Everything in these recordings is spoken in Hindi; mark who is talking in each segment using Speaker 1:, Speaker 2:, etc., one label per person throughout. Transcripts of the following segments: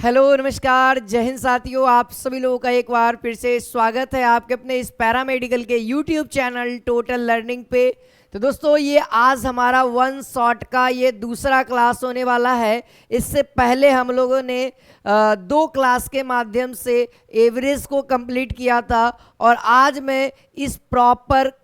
Speaker 1: हेलो नमस्कार जय हिंद साथियों, आप सभी लोगों का एक बार फिर से स्वागत है आपके अपने इस पैरामेडिकल के यूट्यूब चैनल टोटल लर्निंग पे। तो दोस्तों ये आज हमारा वन शॉट का ये दूसरा क्लास होने वाला है। इससे पहले हम लोगों ने दो क्लास के माध्यम से एवरेज को कंप्लीट किया था और आज मैं इस प्रॉपर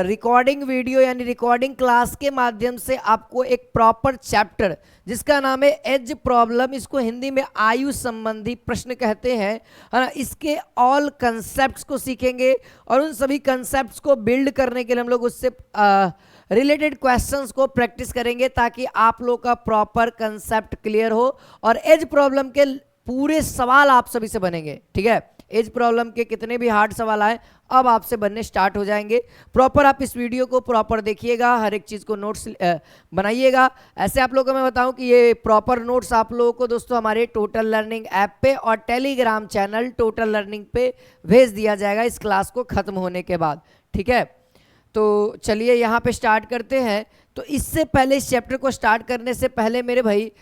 Speaker 1: रिकॉर्डिंग वीडियो यानी रिकॉर्डिंग क्लास के माध्यम से आपको एक प्रॉपर चैप्टर जिसका नाम है एज प्रॉब्लम, इसको हिंदी में आयु संबंधी प्रश्न कहते हैं, है ना। इसके ऑल कंसेप्ट्स को सीखेंगे और उन सभी कंसेप्ट्स को बिल्ड करने के लिए हम लोग उससे रिलेटेड क्वेश्चंस को प्रैक्टिस करेंगे ताकि आप लोग का प्रॉपर कंसेप्ट क्लियर हो और एज प्रॉब्लम के पूरे सवाल आप सभी से बनेंगे। ठीक है, एज प्रॉब्लम के कितने भी हार्ड सवाल आए अब आपसे बनने स्टार्ट हो जाएंगे। प्रॉपर आप इस वीडियो को प्रॉपर देखिएगा, हर एक चीज़ को नोट्स बनाइएगा। ऐसे आप लोगों को मैं बताऊं कि ये प्रॉपर नोट्स आप लोगों को दोस्तों हमारे टोटल लर्निंग ऐप पे और टेलीग्राम चैनल टोटल लर्निंग पे भेज दिया जाएगा इस क्लास को ख़त्म होने के बाद। ठीक है, तो चलिए यहाँ पे स्टार्ट करते हैं। तो इससे पहले इस चैप्टर को स्टार्ट करने से पहले मेरे भाई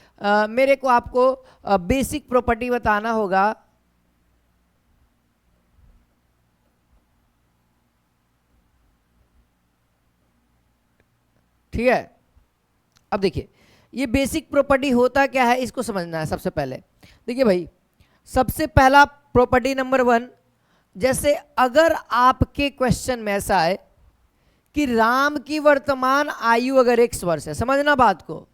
Speaker 1: मेरे को आपको बेसिक प्रॉपर्टी बताना होगा। ठीक है, अब देखिए ये बेसिक प्रॉपर्टी होता क्या है इसको समझना है। सबसे पहले देखिए भाई, सबसे पहला प्रॉपर्टी नंबर 1, जैसे अगर आपके क्वेश्चन में ऐसा है कि राम की वर्तमान आयु अगर 1 वर्ष है, समझना बात को,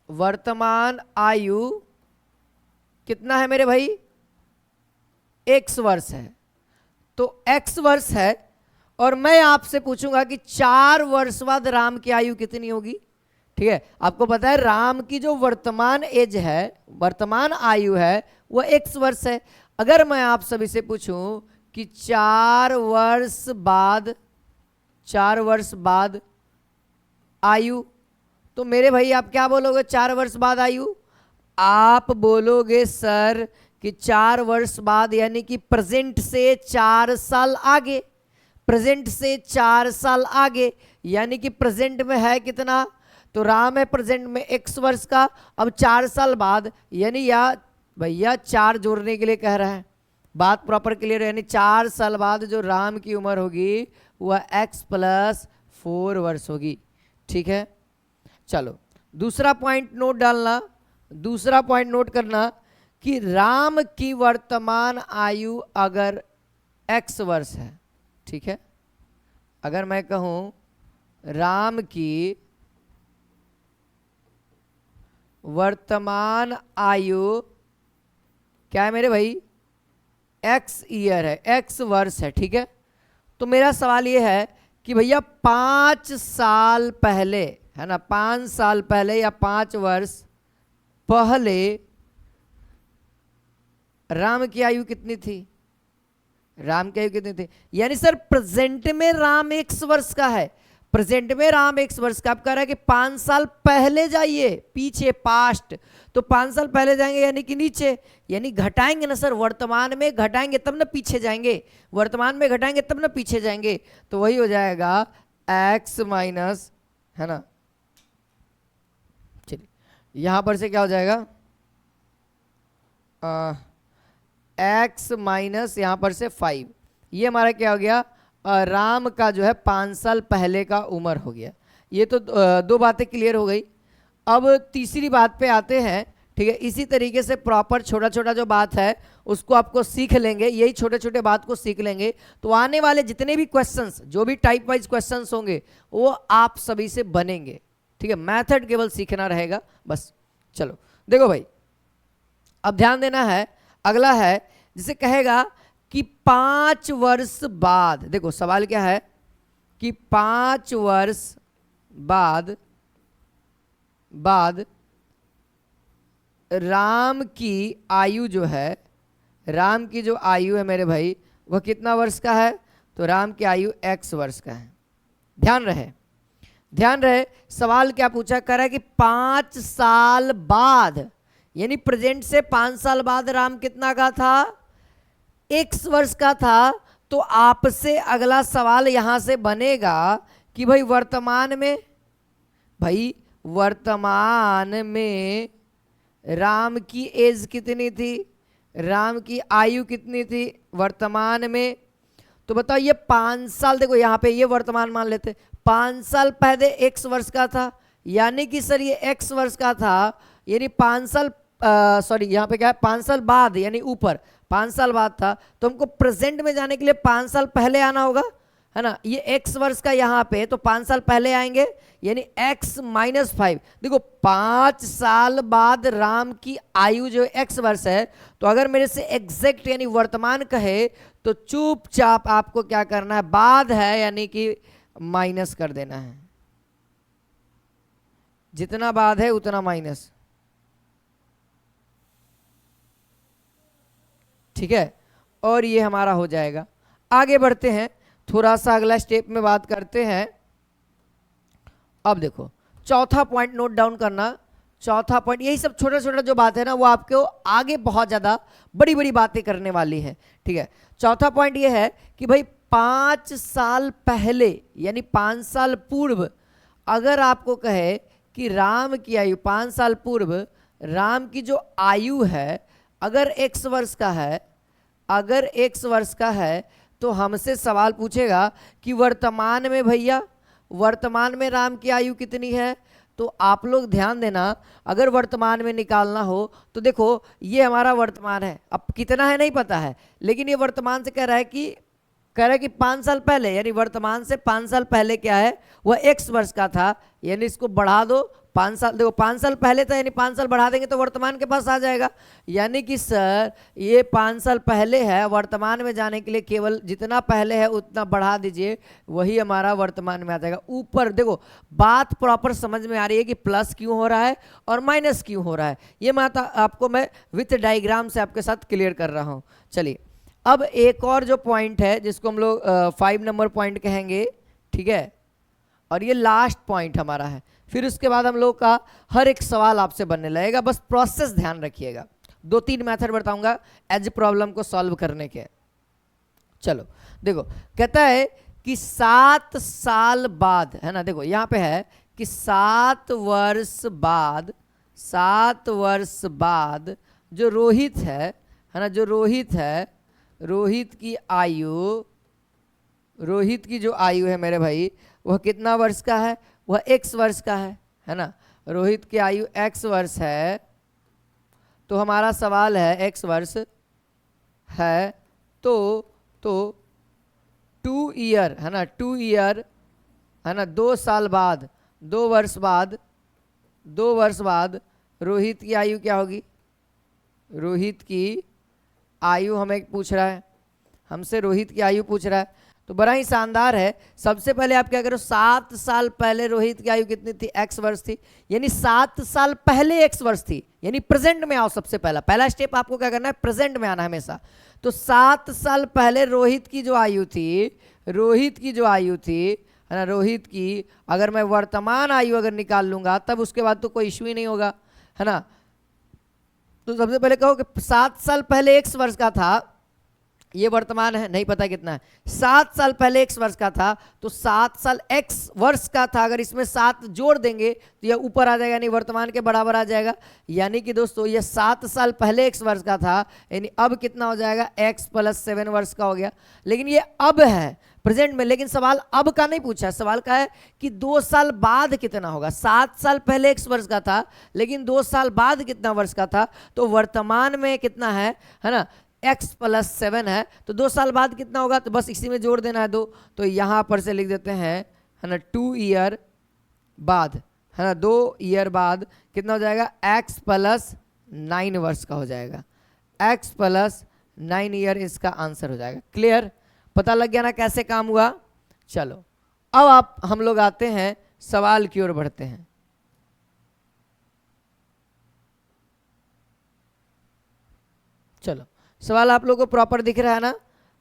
Speaker 1: वर्तमान आयु कितना है मेरे भाई, x वर्ष है। तो x वर्ष है और मैं आपसे पूछूंगा कि 4 वर्ष बाद राम की आयु कितनी होगी। ठीक है, आपको पता है राम की जो वर्तमान एज है, वर्तमान आयु है वह x वर्ष है। अगर मैं आप सभी से पूछूं कि 4 वर्ष बाद आयु, तो मेरे भाई आप क्या बोलोगे? 4 वर्ष बाद आयु आप बोलोगे सर कि 4 वर्ष बाद यानी कि प्रेजेंट से 4 साल आगे, प्रेजेंट से 4 साल आगे यानी कि प्रेजेंट में है कितना, तो राम है प्रेजेंट में x वर्ष का। अब 4 साल बाद यानी या भैया 4 जोड़ने के लिए कह रहा है, बात प्रॉपर क्लियर है, यानी 4 साल बाद जो राम की उम्र होगी वह x + 4 वर्ष होगी। ठीक है, चलो दूसरा पॉइंट नोट डालना, दूसरा पॉइंट नोट करना कि राम की वर्तमान आयु अगर x वर्ष है, ठीक है, अगर मैं कहूं राम की वर्तमान आयु क्या है मेरे भाई, x ईयर है, x वर्ष है। ठीक है, तो मेरा सवाल ये है कि भैया 5 साल पहले, है ना, 5 साल पहले या 5 वर्ष पहले राम की आयु कितनी थी, राम की आयु कितनी थी? यानी सर प्रेजेंट में राम 1 वर्ष का है, प्रेजेंट में राम 1 वर्ष का। आप कह रहा है कि 5 साल पहले जाइए, पीछे पास्ट, तो 5 साल पहले जाएंगे यानी कि नीचे, यानी घटाएंगे ना सर, वर्तमान में घटाएंगे तब ना पीछे जाएंगे, वर्तमान में घटाएंगे तब ना पीछे जाएंगे, तो वही हो जाएगा x माइनस, है ना। चलिए यहां पर से क्या हो जाएगा, x माइनस यहाँ पर से 5, ये हमारा क्या हो गया, राम का जो है 5 साल पहले का उम्र हो गया। ये तो दो बातें क्लियर हो गई। अब तीसरी बात पे आते हैं। ठीक है, इसी तरीके से प्रॉपर छोटा छोटा जो बात है उसको आपको सीख लेंगे, यही छोटे छोटे बात को सीख लेंगे तो आने वाले जितने भी क्वेश्चंस, जो भी टाइप वाइज क्वेश्चंस होंगे वो आप सभी से बनेंगे। ठीक है, मेथड केवल सीखना रहेगा बस। चलो देखो भाई, अब ध्यान देना है, अगला है जिसे कहेगा कि 5 वर्ष बाद, देखो सवाल क्या है कि 5 वर्ष बाद राम की आयु जो है, राम की जो आयु है मेरे भाई वह कितना वर्ष का है, तो राम की आयु x वर्ष का है। ध्यान रहे सवाल क्या पूछा, कर रहा है कि 5 साल बाद, यानी प्रेजेंट से 5 साल बाद राम कितना का था, x वर्ष का था। तो आपसे अगला सवाल यहां से बनेगा कि भाई वर्तमान में राम की एज कितनी थी, राम की आयु कितनी थी वर्तमान में। तो बताओ ये 5 साल, देखो यहाँ पे ये वर्तमान मान लेते, 5 साल पहले x वर्ष का था, यानी कि सर ये x वर्ष का था, यानी 5 साल सॉरी यहाँ पे क्या है 5 साल बाद, यानी ऊपर 5 साल बाद था। तो हमको प्रेजेंट में जाने के लिए 5 साल पहले आना होगा, है ना। ये x वर्ष का यहाँ पे, तो 5 साल पहले आएंगे, यानी x माइनस 5। देखो 5 साल बाद राम की आयु जो x वर्ष है, तो अगर मेरे से एग्जैक्ट यानी वर्तमान कहे तो चुपचाप आपको क्या करना है, बाद है यानी कि माइनस कर देना है, जितना बाद है उतना माइनस, ठीक है। और ये हमारा हो जाएगा। आगे बढ़ते हैं, थोड़ा सा अगला स्टेप में बात करते हैं। अब देखो चौथा पॉइंट नोट डाउन करना, चौथा पॉइंट, यही सब छोटा छोटा जो बात है ना वो आपको आगे बहुत ज़्यादा बड़ी बड़ी बातें करने वाली है, ठीक है। चौथा पॉइंट ये है कि भाई 5 साल पहले यानी 5 साल पूर्व अगर आपको कहे कि राम की आयु 5 साल पूर्व राम की जो आयु है अगर x वर्ष का है, अगर x वर्ष का है, तो हमसे सवाल पूछेगा कि वर्तमान में भैया, वर्तमान में राम की आयु कितनी है। तो आप लोग ध्यान देना, अगर वर्तमान में निकालना हो तो देखो ये हमारा वर्तमान है, अब कितना है नहीं पता है, लेकिन ये वर्तमान से कह रहा है कि 5 साल पहले, यानी वर्तमान से 5 साल पहले क्या है वह x वर्ष का था, यानी इसको बढ़ा दो 5 साल, देखो 5 साल पहले था यानी 5 साल बढ़ा देंगे तो वर्तमान के पास आ जाएगा। यानी कि सर ये 5 साल पहले है, वर्तमान में जाने के लिए केवल जितना पहले है उतना बढ़ा दीजिए, वही हमारा वर्तमान में आ जाएगा। ऊपर देखो बात प्रॉपर समझ में आ रही है कि प्लस क्यों हो रहा है और माइनस क्यों हो रहा है, ये आपको मैं विथ डायग्राम से आपके साथ क्लियर कर रहा हूँ। चलिए अब एक और जो पॉइंट है जिसको हम लोग 5 नंबर पॉइंट कहेंगे, ठीक है, और ये लास्ट पॉइंट हमारा है। फिर उसके बाद हम लोग का हर एक सवाल आपसे बनने लगेगा, बस प्रोसेस ध्यान रखिएगा। 2-3 मेथड बताऊंगा एज प्रॉब्लम को सॉल्व करने के। चलो देखो कहता है कि 7 साल बाद, है ना, देखो यहाँ पे है कि 7 वर्ष बाद, 7 वर्ष बाद जो रोहित है ना, जो रोहित है, रोहित की आयु, रोहित की जो आयु है मेरे भाई वह कितना वर्ष का है, वह x वर्ष का है ना। रोहित की आयु x वर्ष है, तो हमारा सवाल है x वर्ष है तो 2 ईयर, है ना, 2 ईयर, है ना, 2 साल बाद, 2 वर्ष बाद, 2 वर्ष बाद रोहित की आयु क्या होगी, रोहित की आयु हमें पूछ रहा है, हमसे रोहित की आयु पूछ रहा है। तो बड़ा ही शानदार है। सबसे पहले आप क्या करो, 7 साल पहले रोहित की आयु कितनी थी, x वर्ष थी, यानी 7 साल पहले x वर्ष थी, यानी प्रेजेंट में आओ। सबसे पहला स्टेप आपको क्या करना है, प्रेजेंट में आना हमेशा। तो 7 साल पहले रोहित की जो आयु थी, रोहित की जो आयु थी, है ना, रोहित की अगर मैं वर्तमान आयु अगर निकाल लूंगा तब उसके बाद तो कोई इश्यू ही नहीं होगा, है ना। तो सबसे पहले कहो कि 7 साल पहले x वर्ष का था, ये वर्तमान है, नहीं पता कितना है, 7 साल पहले x वर्ष का था, तो 7 साल x वर्ष का था, अगर इसमें 7 जोड़ देंगे तो यह ऊपर आ जाएगा, यानी वर्तमान के बराबर आ जाएगा। यानी कि दोस्तों ये 7 साल पहले x वर्ष का था, यानी अब कितना हो जाएगा, x + 7 वर्ष का हो गया। लेकिन ये अब है प्रेजेंट में, लेकिन सवाल अब का नहीं पूछा, सवाल का है कि 2 साल बाद कितना होगा। 7 साल पहले x वर्ष का था, लेकिन 2 साल बाद कितना वर्ष का था, तो वर्तमान में कितना है ना, x + 7 है, तो 2 साल बाद कितना होगा, तो बस इसी में जोड़ देना है 2। तो यहाँ पर से लिख देते हैं, है ना, 2 ईयर बाद, है ना, 2 ईयर बाद कितना हो जाएगा, x + 9 वर्ष का हो जाएगा, x + 9 ईयर इसका आंसर हो जाएगा। क्लियर, पता लग गया ना कैसे काम हुआ। चलो अब हम लोग आते हैं सवाल की ओर बढ़ते हैं। चलो सवाल आप लोगों को प्रॉपर दिख रहा है ना,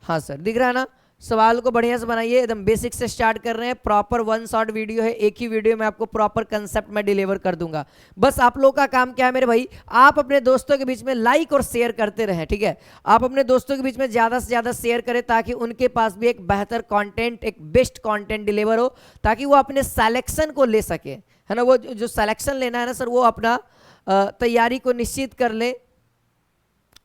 Speaker 1: हाँ सर दिख रहा है ना। सवाल को बढ़िया से बनाइए, एकदम बेसिक से स्टार्ट कर रहे हैं। प्रॉपर वन शॉट वीडियो है, एक ही वीडियो में आपको प्रॉपर कंसेप्ट में डिलीवर कर दूंगा। बस आप लोगों का काम क्या है मेरे भाई, आप अपने दोस्तों के बीच में लाइक और शेयर करते रहें, ठीक है। आप अपने दोस्तों के बीच में ज़्यादा से ज़्यादा शेयर करें ताकि उनके पास भी एक बेहतर कंटेंट, एक बेस्ट कंटेंट डिलीवर हो, ताकि वो अपने सिलेक्शन को ले सके, है ना। वो जो सिलेक्शन लेना है ना सर, वो अपना तैयारी को निश्चित कर ले।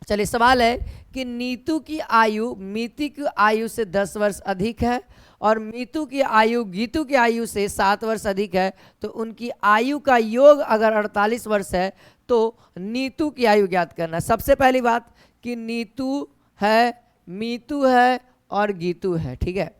Speaker 1: चलिए, सवाल है कि नीतू की आयु मीति की आयु से 10 वर्ष अधिक है और मीतू की आयु गीतू की आयु से 7 वर्ष अधिक है, तो उनकी आयु का योग अगर 48 वर्ष है तो नीतू की आयु ज्ञात करना है। सबसे पहली बात कि नीतू है, मीतू है और गीतू है, ठीक है।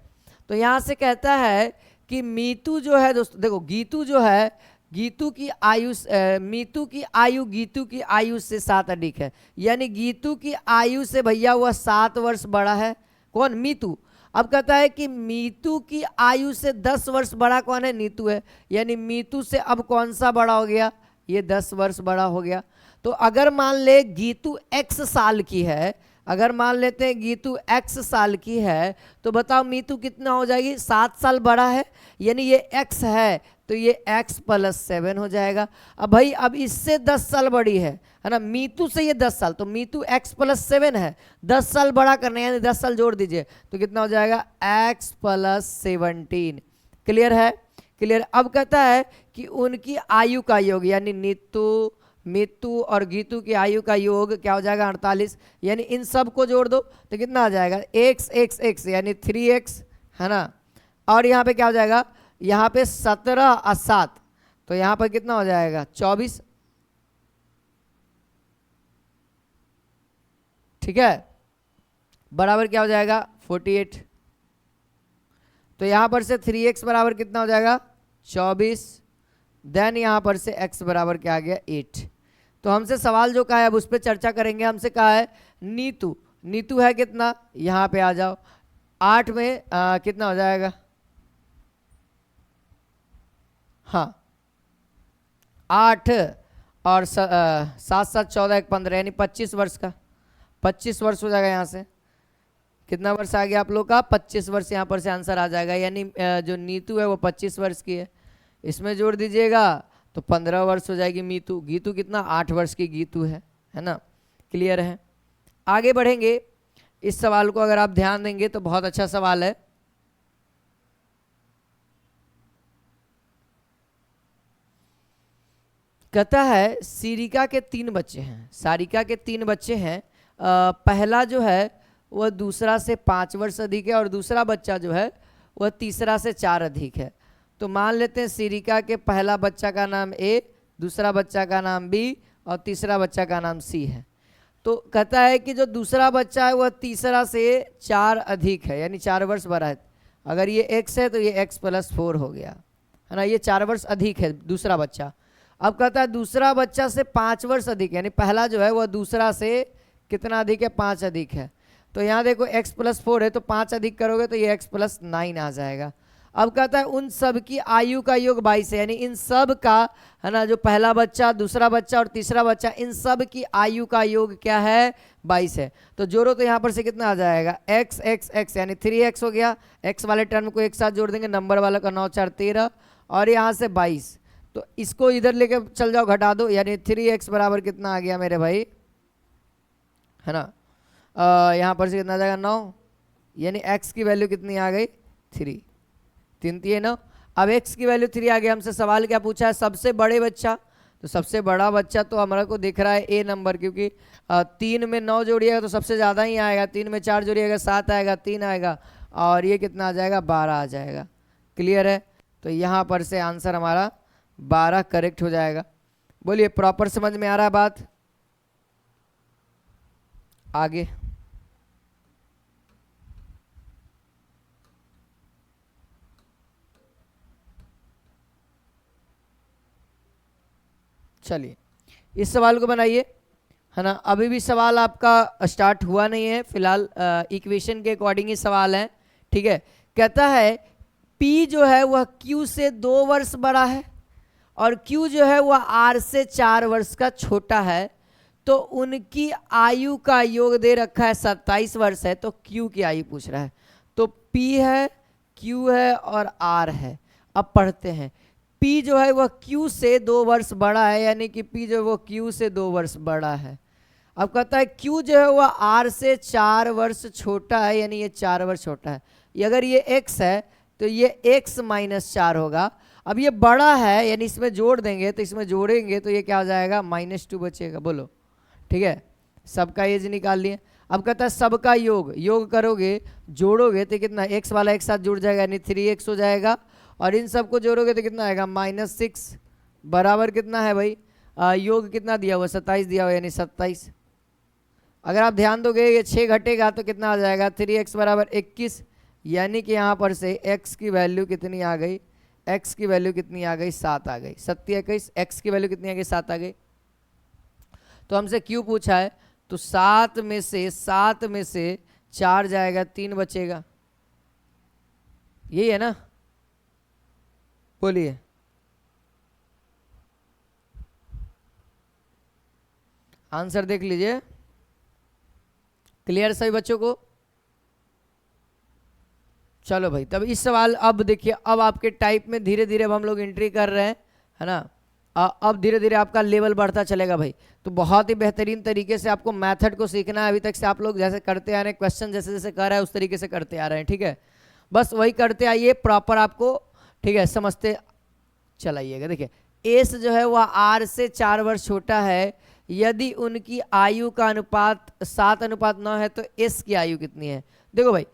Speaker 1: तो यहाँ से कहता है कि मीतू जो है दोस्तों, देखो गीतू जो है, गीतू की आयु मीतू की आयु गीतू की आयु से 7 अधिक है, यानी गीतू की आयु से भैया वह 7 वर्ष बड़ा है। कौन? मीतू। अब कहता है कि मीतू की आयु से 10 वर्ष बड़ा कौन है? नीतू है। यानी मीतू से अब कौन सा बड़ा हो गया? ये 10 वर्ष बड़ा हो गया। तो अगर मान ले गीतू x साल की है, अगर मान लेते हैं गीतू x साल की है, तो बताओ मीतू कितना हो जाएगी? 7 साल बड़ा है, यानी ये x है तो ये x + 7 हो जाएगा। अब भाई अब इससे 10 साल बड़ी है ना, मीतू से ये 10 साल, तो मीतू x + 7 है, 10 साल बड़ा करना है, यानी 10 साल जोड़ दीजिए तो कितना हो जाएगा? x + 17। क्लियर है? क्लियर। अब कहता है कि उनकी आयु का योग, यानी नीतू, मीतू और गीतू की आयु का योग क्या हो जाएगा? 48। यानी इन सब को जोड़ दो तो कितना आ जाएगा? x यानी 3x, है ना। और यहाँ पे क्या हो जाएगा? यहाँ पे 17 और 7, तो यहाँ पर कितना हो जाएगा? 24, ठीक है। बराबर क्या हो जाएगा? 48। तो यहाँ पर से 3x बराबर कितना हो जाएगा? 24। देन यहाँ पर से x बराबर क्या आ गया? 8। तो हमसे सवाल जो कहा है अब उस पर चर्चा करेंगे। हमसे कहा है नीतू, नीतू है कितना? यहाँ पे आ जाओ, 8 में कितना हो जाएगा? हाँ, 8 और 7 7 14 1 15, यानी 25 वर्ष का, 25 वर्ष हो जाएगा। यहाँ से कितना वर्ष आ गया आप लोग का? 25 वर्ष यहाँ पर से आंसर आ जाएगा। यानी जो नीतू है वो 25 वर्ष की है, इसमें जोड़ दीजिएगा तो 15 वर्ष हो जाएगी मीतू। गीतू कितना? 8 वर्ष की गीतू है ना। क्लियर है? आगे बढ़ेंगे। इस सवाल को अगर आप ध्यान देंगे तो बहुत अच्छा सवाल है। कहता है सिरिका के 3 बच्चे हैं, सारिका के 3 बच्चे हैं। पहला जो है वह दूसरा से 5 वर्ष अधिक है और दूसरा बच्चा जो है वह तीसरा से 4 अधिक है। तो मान लेते हैं सिरिका के पहला बच्चा का नाम A, दूसरा बच्चा का नाम B और तीसरा बच्चा का नाम C है। तो कहता है कि जो दूसरा बच्चा है वह तीसरा से 4 अधिक है, यानी 4 वर्ष बड़ा है। अगर ये x है तो ये x + 4 हो गया, है ना। ये 4 वर्ष अधिक है दूसरा बच्चा। अब कहता है दूसरा बच्चा से 5 वर्ष अधिक, यानी पहला जो है वह दूसरा से कितना अधिक है? 5 अधिक है। तो यहाँ देखो x + 4 है, तो 5 अधिक करोगे तो ये x + 9 आ जाएगा। अब कहता है उन सब की आयु का योग 22 है, यानी इन सब का, है ना, जो पहला बच्चा, दूसरा बच्चा और तीसरा बच्चा, इन सब की आयु का योग क्या है? 22 है। तो जोड़ो तो यहाँ पर से कितना आ जाएगा? x x x, यानी 3x हो गया। x वाले टर्म को एक साथ जोड़ देंगे, नंबर वाला का 9 4 13 और यहाँ से 22। तो इसको इधर लेके चल जाओ, घटा दो, यानी 3x बराबर कितना आ गया मेरे भाई? है ना। यहाँ पर से कितना आ जाएगा? 9, यानी x की वैल्यू कितनी आ गई? 3, 3 3 9। अब x की वैल्यू 3 आ गई। हमसे सवाल क्या पूछा है? सबसे बड़े बच्चा, तो सबसे बड़ा बच्चा तो हमारा को दिख रहा है A नंबर, क्योंकि 3 में 9 जोड़िएगा तो सबसे ज़्यादा ही आएगा, 3 में 4 जोड़िएगा 7 आएगा, 3 आएगा और ये कितना आ जाएगा? 12 आ जाएगा। क्लियर है? तो यहाँ पर से आंसर हमारा 12 करेक्ट हो जाएगा। बोलिए, प्रॉपर समझ में आ रहा है बात? आगे चलिए, इस सवाल को बनाइए, है ना। अभी भी सवाल आपका स्टार्ट हुआ नहीं है, फिलहाल इक्वेशन के अकॉर्डिंग ही सवाल है, ठीक है। कहता है P जो है वह Q से 2 वर्ष बड़ा है और Q जो है वह R से 4 वर्ष का छोटा है, तो उनकी आयु का योग दे रखा है 27 वर्ष है, तो Q की आयु पूछ रहा है। तो P है, Q है और R है। अब पढ़ते हैं। P जो है वह Q से 2 वर्ष बड़ा है, यानी कि P जो है वो Q से 2 वर्ष बड़ा है। अब कहता है Q जो है वह R से 4 वर्ष छोटा है, यानी ये 4 वर्ष छोटा है। अगर ये X है तो ये X - 4 होगा। अब ये बड़ा है, यानी इसमें जोड़ देंगे तो इसमें जोड़ेंगे तो ये क्या हो जाएगा, -2 बचेगा। बोलो ठीक है, सबका एज निकाल लिए। अब कहता है सबका योग करोगे, जोड़ोगे तो कितना, x वाला एक साथ जुड़ जाएगा यानी 3x हो जाएगा, और इन सबको जोड़ोगे तो कितना आएगा, -6 बराबर कितना है भाई, योग कितना दिया हुआ, 27 दिया हुआ, यानी 27। अगर आप ध्यान दोगे ये 6 घटेगा तो कितना आ जाएगा, 3x बराबर 21, यानी कि यहाँ पर से x की वैल्यू कितनी आ गई, x की वैल्यू कितनी आ गई, 7 आ गई। 7 21, x की वैल्यू कितनी आ गई, 7 आ गई। तो हमसे क्यों पूछा है, तो 7 में से 4 जाएगा, 3 बचेगा, यही है ना, बोलिए। आंसर देख लीजिए, क्लियर सभी बच्चों को। चलो भाई, तब इस सवाल, अब देखिए, अब आपके टाइप में धीरे धीरे अब हम लोग एंट्री कर रहे हैं, है ना। अब धीरे धीरे आपका लेवल बढ़ता चलेगा भाई। तो बहुत ही बेहतरीन तरीके से आपको मेथड को सीखना है। अभी तक से आप लोग जैसे करते आ रहे हैं, क्वेश्चन जैसे जैसे कर रहे हैं उस तरीके से करते आ रहे हैं, ठीक है। बस वही करते आइए प्रॉपर आपको, ठीक है, समझते चलाइएगा। देखिए एस जो है वह आर से 4 वर्ष छोटा है, यदि उनकी आयु का अनुपात 7:9 है तो एस की आयु कितनी है। देखो भाई,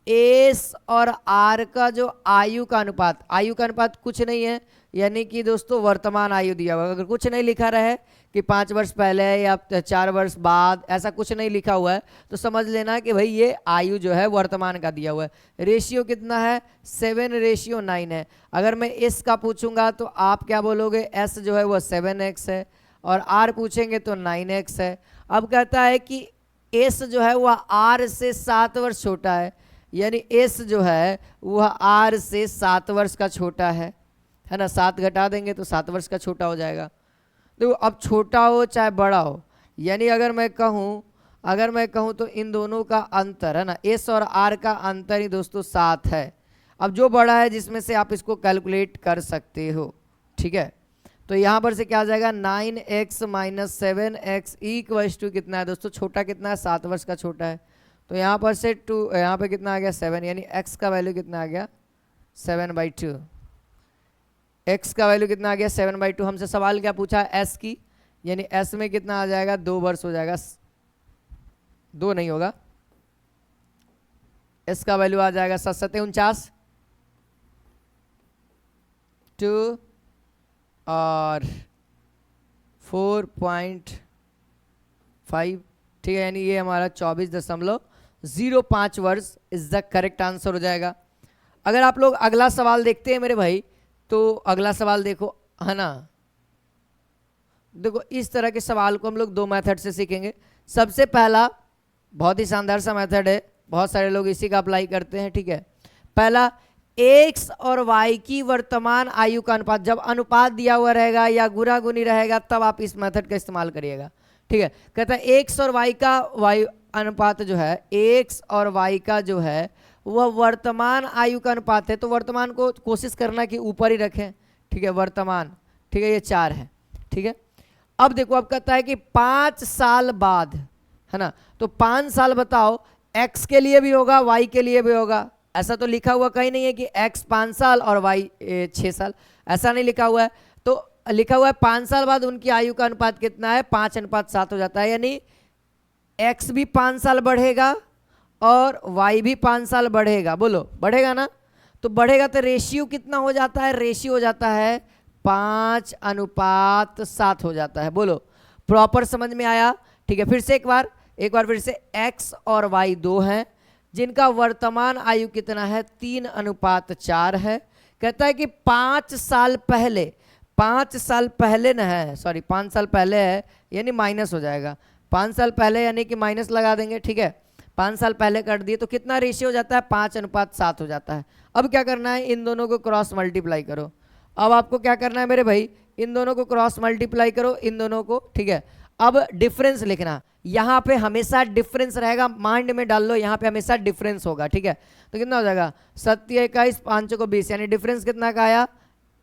Speaker 1: एस और आर का जो आयु का अनुपात कुछ नहीं है, यानी कि दोस्तों वर्तमान आयु दिया हुआ। अगर कुछ नहीं लिखा रहे कि 5 वर्ष पहले या 4 वर्ष बाद, ऐसा कुछ नहीं लिखा हुआ है तो समझ लेना कि भाई ये आयु जो है वर्तमान का दिया हुआ है। रेशियो कितना है, 7:9 है। अगर मैं एस का पूछूंगा तो आप क्या बोलोगे, एस जो है वह 7x है, और आर पूछेंगे तो 9x है। अब कहता है कि एस जो है वह आर से 7 वर्ष छोटा है, यानी एस जो है वह आर से 7 वर्ष का छोटा है ना। 7 घटा देंगे तो 7 वर्ष का छोटा हो जाएगा। देखो अब छोटा हो चाहे बड़ा हो, यानी अगर मैं कहूँ तो इन दोनों का अंतर, है ना, एस और आर का अंतर ही दोस्तों 7 है। अब जो बड़ा है जिसमें से आप इसको कैलकुलेट कर सकते हो, ठीक है। तो यहाँ पर से क्या आ जाएगा, 9x - 7x = कितना है दोस्तों, छोटा कितना है, 7 वर्ष का छोटा है। तो यहाँ पर से 2, यहाँ पे कितना आ गया, 7, यानी x का वैल्यू कितना आ गया, 7/2। x का वैल्यू कितना आ गया, 7/2। हमसे सवाल क्या पूछा है, s की, यानी s में कितना आ जाएगा, 2 वर्ष हो जाएगा, 2 नहीं होगा, s का वैल्यू आ जाएगा 7×7 = 2 और 4.5, ठीक है, यानी ये हमारा 24.05 वर्ष इज द करेक्ट आंसर हो जाएगा। अगर आप लोग अगला सवाल देखते हैं मेरे भाई, तो अगला सवाल देखो, है ना। देखो इस तरह के सवाल को हम लोग 2 मेथड से सीखेंगे। सबसे पहला बहुत ही शानदार सा मेथड है, बहुत सारे लोग इसी का अप्लाई करते हैं, ठीक है। पहला, x और y की वर्तमान आयु का अनुपात, जब अनुपात दिया हुआ रहेगा या गुणा गुनी रहेगा तब आप इस मेथड का इस्तेमाल करिएगा, ठीक है। कहता है x और y का अनुपात जो है, x और y का जो है वह वर्तमान आयु का अनुपात है। तो वर्तमान को कोशिश करना कि ऊपर ही रखें, ठीक है, वर्तमान, ठीक है, ये 4 है, ठीक है। अब देखो, अब कहता है कि 5 साल बाद, है ना, तो 5 साल बताओ, x के लिए भी होगा y के लिए भी होगा। ऐसा तो लिखा हुआ कहीं नहीं है कि x 5 साल और y 6 साल, ऐसा नहीं लिखा हुआ है। तो लिखा हुआ है 5 साल बाद उनकी आयु का अनुपात कितना है, 5:7 हो जाता है, यानी x भी 5 साल बढ़ेगा और y भी 5 साल बढ़ेगा। बोलो बढ़ेगा ना, तो बढ़ेगा तो रेशियो कितना हो जाता है, रेशियो हो जाता है 5:7 हो जाता है। बोलो प्रॉपर समझ में आया, ठीक है। फिर से एक बार फिर से, x और y 2 हैं जिनका वर्तमान आयु कितना है, 3:4 है। कहता है कि 5 साल पहले न है, सॉरी 5 साल पहले है, यानी माइनस हो जाएगा, 5 साल पहले यानी कि माइनस लगा देंगे, ठीक है। 5 साल पहले कर दिए तो कितना रेशियो हो जाता है, 5:7 हो जाता है। अब क्या करना है, इन दोनों को क्रॉस मल्टीप्लाई करो। अब आपको क्या करना है मेरे भाई, इन दोनों को क्रॉस मल्टीप्लाई करो, इन दोनों को, ठीक है। अब डिफरेंस लिखना, यहाँ पे हमेशा डिफरेंस रहेगा, माइंड में डाल लो, यहाँ पे हमेशा डिफरेंस होगा, ठीक है। तो कितना हो जाएगा 7 21 5 को 20, यानी डिफरेंस कितना का आया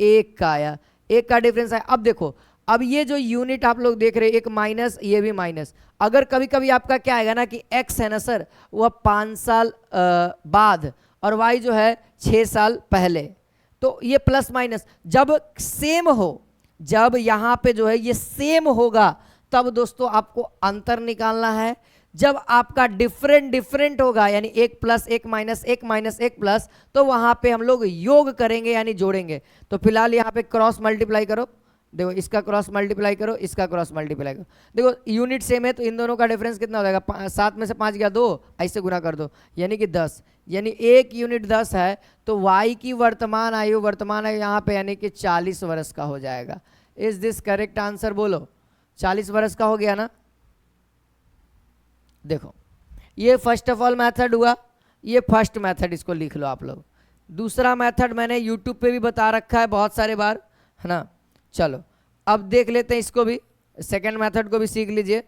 Speaker 1: 1 का आया, 1 का डिफरेंस आया। अब देखो, अब ये जो यूनिट आप लोग देख रहे हैं, एक माइनस, ये भी माइनस। अगर कभी कभी आपका क्या आएगा ना कि x है ना सर, वह 5 साल बाद, और y जो है 6 साल पहले, तो ये प्लस माइनस जब सेम हो, जब यहाँ पे जो है ये सेम होगा, तब दोस्तों आपको अंतर निकालना है। जब आपका डिफरेंट डिफरेंट होगा, यानी 1 प्लस 1 माइनस 1 माइनस 1 प्लस, तो वहां पे हम लोग योग करेंगे यानी जोड़ेंगे। तो फिलहाल यहाँ पे क्रॉस मल्टीप्लाई करो, देखो इसका क्रॉस मल्टीप्लाई करो, इसका क्रॉस मल्टीप्लाई करो, देखो यूनिट सेम है तो इन दोनों का डिफरेंस कितना हो जाएगा, 7 में से 5 गया 2, ऐसे गुना कर दो, यानी कि 10, यानी 1 यूनिट 10 है, तो y की वर्तमान आयु यहाँ पे यानी कि 40 वर्ष का हो जाएगा। Is this correct answer? बोलो 40 वर्ष का हो गया ना। देखो ये फर्स्ट ऑफ ऑल मेथड हुआ, ये फर्स्ट मेथड, इसको लिख लो आप लोग। दूसरा मेथड मैंने यूट्यूब पे भी बता रखा है बहुत सारे बार, है ना। चलो अब देख लेते हैं इसको भी, सेकंड मेथड को भी सीख लीजिए।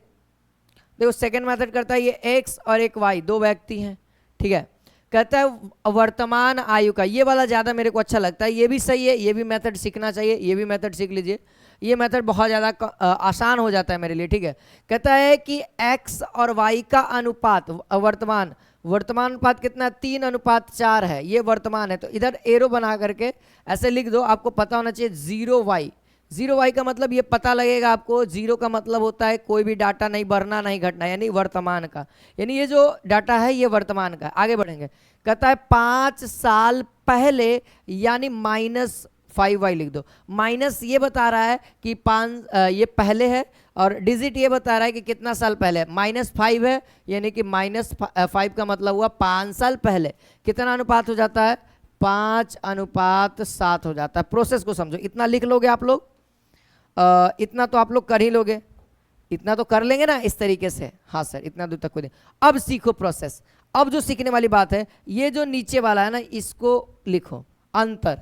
Speaker 1: देखो सेकंड मेथड करता है, ये x और एक y, दो व्यक्ति हैं, ठीक है। कहता है वर्तमान आयु का, ये वाला ज़्यादा मेरे को अच्छा लगता है, ये भी सही है, ये भी मेथड सीखना चाहिए, ये भी मेथड सीख लीजिए। ये मेथड बहुत ज़्यादा आसान हो जाता है मेरे लिए, ठीक है। कहता है कि x और y का अनुपात, वर्तमान अनुपात कितना, 3:4 है, ये वर्तमान है। तो इधर एरो बना करके ऐसे लिख दो, आपको पता होना चाहिए 0y। 0y का मतलब ये पता लगेगा आपको, 0 का मतलब होता है कोई भी डाटा नहीं बढ़ना नहीं घटना, यानी वर्तमान का, यानी ये जो डाटा है ये वर्तमान का। आगे बढ़ेंगे, कहता है 5 साल पहले, यानी -5y लिख दो। माइनस ये बता रहा है कि 5 ये पहले है, और डिजिट ये बता रहा है कि कितना साल पहले, -5 है, यानी कि -5 का मतलब हुआ 5 साल पहले। कितना अनुपात हो जाता है, 5:7 हो जाता है। प्रोसेस को समझो, इतना लिख लोगे आप लोग, इतना तो आप लोग कर ही लोगे, इतना तो कर लेंगे ना इस तरीके से। हाँ सर, इतना दूर तक को दे। अब सीखो प्रोसेस। अब जो सीखने वाली बात है, ये जो नीचे वाला है ना, इसको लिखो अंतर।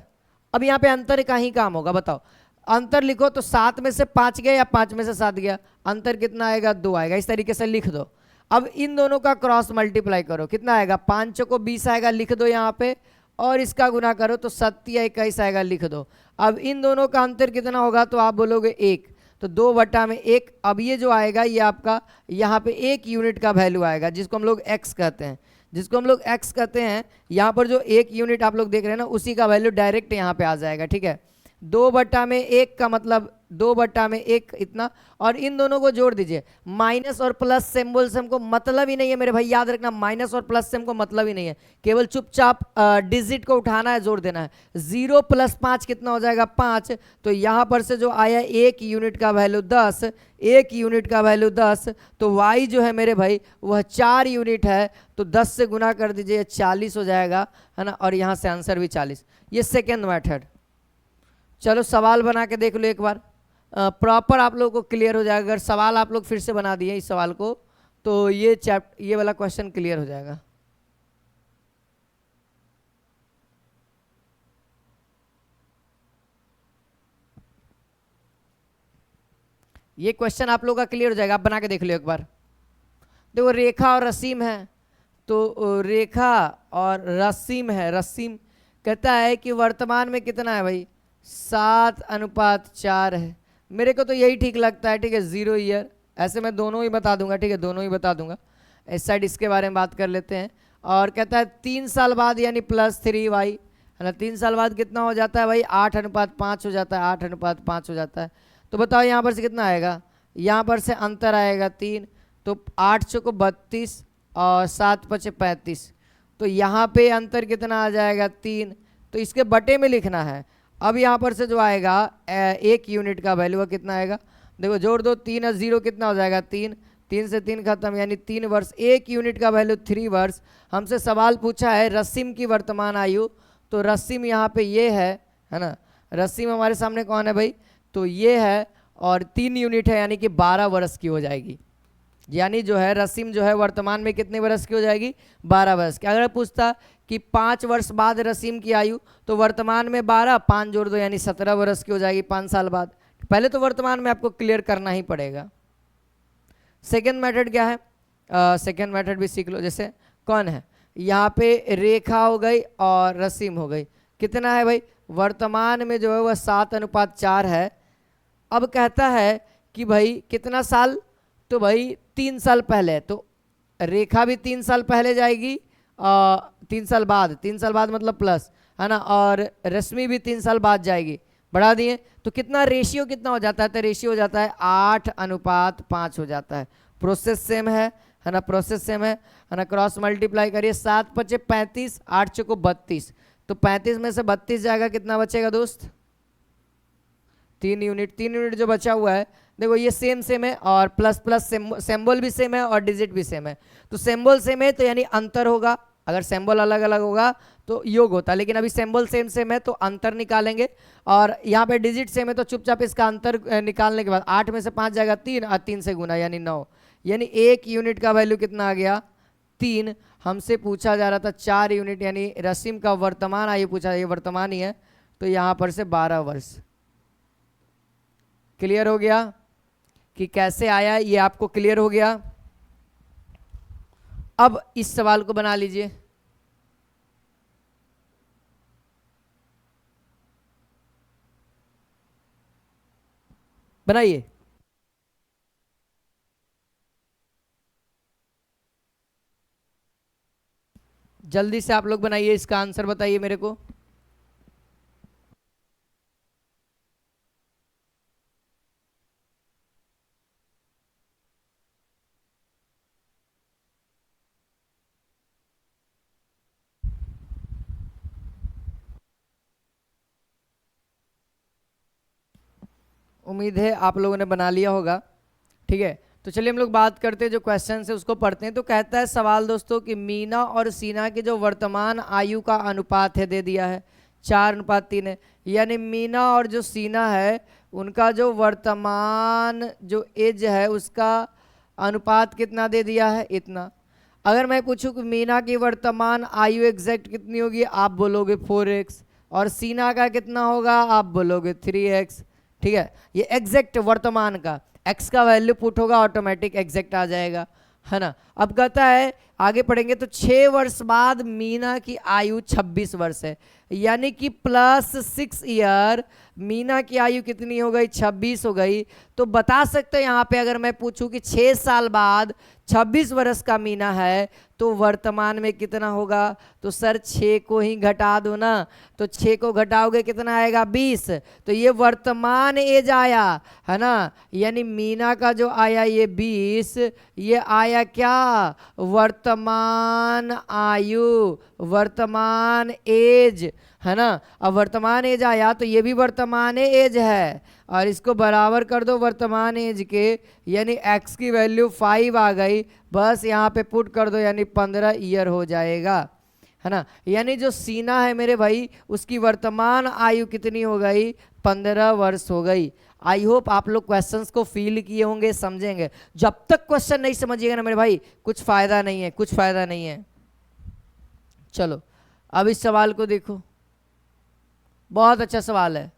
Speaker 1: अब यहाँ पे अंतर का ही काम होगा, बताओ अंतर लिखो तो 7 में से 5 गया या 5 में से 7 गया, अंतर कितना आएगा, 2 आएगा। इस तरीके से लिख दो। अब इन दोनों का क्रॉस मल्टीप्लाई करो, कितना आएगा, 5 को 20 आएगा, लिख दो यहाँ पे, और इसका गुना करो तो 7 या 21 आएगा, लिख दो। अब इन दोनों का अंतर कितना होगा, तो आप बोलोगे 1, तो 2/1। अब ये जो आएगा ये आपका यहाँ पे 1 यूनिट का वैल्यू आएगा, जिसको हम लोग x कहते हैं, यहाँ पर जो 1 यूनिट आप लोग देख रहे हैं ना, उसी का वैल्यू डायरेक्ट यहाँ पे आ जाएगा, ठीक है। 2/1 का मतलब 2/1 इतना, और इन दोनों को जोड़ दीजिए। माइनस और प्लस सिंबल से हमको मतलब ही नहीं है मेरे भाई, याद रखना, माइनस और प्लस से हमको मतलब ही नहीं है, केवल चुपचाप डिजिट को उठाना है, जोड़ देना है। 0 + 5 कितना हो जाएगा, 5। तो यहाँ पर से जो आया 1 यूनिट का वैल्यू 10, 1 यूनिट का वैल्यू 10, तो y जो है मेरे भाई वह 4 यूनिट है, तो 10 से गुना कर दीजिए, 40 हो जाएगा, है ना। और यहाँ से आंसर भी 40। ये सेकेंड मेथड। चलो सवाल बना के देख लो एक बार, प्रॉपर आप लोगों को क्लियर हो जाएगा। अगर सवाल आप लोग फिर से बना दिए इस सवाल को, तो ये वाला क्वेश्चन क्लियर हो जाएगा। ये क्वेश्चन आप लोगों का क्लियर हो जाएगा, आप बना के देख लो एक बार। देखो रेखा और रसीम है, तो रेखा और रसीम है। रसीम कहता है कि वर्तमान में कितना है भाई, 7:4 है। मेरे को तो यही ठीक लगता है, ठीक है, 0 ईयर। ऐसे मैं दोनों ही बता दूंगा, ठीक है, दोनों ही बता दूंगा। इस साइड इसके बारे में बात कर लेते हैं। और कहता है 3 साल बाद, यानी +3y, है ना। 3 साल बाद कितना हो जाता है भाई, 8:5 हो जाता है, 8:5 हो जाता है। तो बताओ यहाँ पर से कितना आएगा, यहाँ पर से अंतर आएगा 3, तो 8 चौको 32 और 7 पचे 35, तो यहाँ पे अंतर कितना आ जाएगा, 3। तो इसके बटे में लिखना है। अब यहाँ पर से जो आएगा 1 यूनिट का वैल्यू कितना आएगा, देखो जोड़ दो, 3 और 0 कितना हो जाएगा, 3, 3 से 3 खत्म, यानी 3 वर्ष। 1 यूनिट का वैल्यू 3 वर्ष। हमसे सवाल पूछा है रसीम की वर्तमान आयु, तो रसीम यहाँ पे ये है ना। रसीम हमारे सामने कौन है भाई, तो ये है, और 3 यूनिट है, यानी कि 12 वर्ष की हो जाएगी। यानी जो है रसीम जो है वर्तमान में कितने वर्ष की हो जाएगी, 12 वर्ष की। अगर पूछता कि 5 वर्ष बाद रसीम की आयु, तो वर्तमान में 12, 5 जोड़ दो, यानी 17 वर्ष की हो जाएगी 5 साल बाद। पहले तो वर्तमान में आपको क्लियर करना ही पड़ेगा। सेकेंड मेथड क्या है, सेकेंड मेथड भी सीख लो। जैसे कौन है, यहाँ पे रेखा हो गई और रसीम हो गई। कितना है भाई, वर्तमान में जो है वह 7:4 है। अब कहता है कि भाई कितना साल, तो भाई 3 साल पहले, तो रेखा भी 3 साल पहले जाएगी, 3 साल बाद, 3 साल बाद मतलब प्लस, है ना, और रश्मि भी 3 साल बाद जाएगी। बढ़ा दिए तो कितना रेशियो कितना हो जाता है, तो रेशियो हो जाता है 8:5 हो जाता है। प्रोसेस सेम है ना, प्रोसेस सेम है ना। क्रॉस मल्टीप्लाई करिए, 7 × 5 = 35, 8 × 4 = 32, तो 35 में से 32 जाएगा, कितना बचेगा दोस्त, 3 यूनिट। 3 यूनिट जो बचा हुआ है, देखो ये सेम सेम है, और प्लस प्लस सिंबल भी सेम है और डिजिट भी सेम है। तो सिंबल सेम है तो यानी अंतर होगा, अगर सिंबल अलग अलग होगा तो योग होता, लेकिन अभी सिंबल सेम सेम है तो अंतर निकालेंगे। और यहाँ पे डिजिट सेम है तो चुपचाप इसका अंतर निकालने के बाद 8 में से 5 जाएगा 3, और 3 से गुना यानी 9, यानी 1 यूनिट का वैल्यू कितना आ गया, 3। हमसे पूछा जा रहा था 4 यूनिट, यानी रसीम का वर्तमान आयु पूछा, ये वर्तमान ही है, तो यहाँ पर से 12 वर्ष। क्लियर हो गया कि कैसे आया, ये आपको क्लियर हो गया। अब इस सवाल को बना लीजिए, बनाइए जल्दी से, आप लोग बनाइए, इसका आंसर बताइए मेरे को। उम्मीद है आप लोगों ने बना लिया होगा। ठीक है, तो चलिए हम लोग बात करते हैं, जो क्वेश्चन है उसको पढ़ते हैं। तो कहता है सवाल दोस्तों कि मीना और सीना की जो वर्तमान आयु का अनुपात है, दे दिया है 4:3 है, यानी मीना और जो सीना है उनका जो वर्तमान जो एज है उसका अनुपात कितना दे दिया है, इतना। अगर मैं पूछूं कि मीना की वर्तमान आयु एग्जैक्ट कितनी होगी, आप बोलोगे 4x, और सीना का कितना होगा, आप बोलोगे 3x। ठीक है, ये एग्जैक्ट वर्तमान का, x का वैल्यू पुट होगा, ऑटोमेटिक एग्जैक्ट आ जाएगा, है ना। अब कहता है आगे पढ़ेंगे तो 6 वर्ष बाद मीना की आयु 26 वर्ष है, यानी कि +6 ईयर मीना की आयु कितनी हो गई, 26 हो गई। तो बता सकते हैं यहाँ पे, अगर मैं पूछूं कि 6 साल बाद 26 वर्ष का मीना है तो वर्तमान में कितना होगा, तो सर 6 को ही घटा दो ना, तो 6 को घटाओगे कितना आएगा, 20। तो ये वर्तमान एज आया, है ना, यानी मीना का जो आया ये 20, ये आया क्या, वर्तमान आयु, वर्तमान एज, है ना। अब वर्तमान एज आया तो ये भी वर्तमान एज है, और इसको बराबर कर दो वर्तमान एज के, यानी x की वैल्यू 5 आ गई, बस यहाँ पे पुट कर दो, यानी 15 ईयर हो जाएगा, है ना। यानी जो सीना है मेरे भाई उसकी वर्तमान आयु कितनी हो गई, 15 वर्ष हो गई। आई होप आप लोग क्वेश्चंस को फील किए होंगे, समझेंगे। जब तक क्वेश्चन नहीं समझिएगा ना मेरे भाई, कुछ फायदा नहीं है, कुछ फायदा नहीं है। चलो अब इस सवाल को देखो, बहुत अच्छा सवाल है,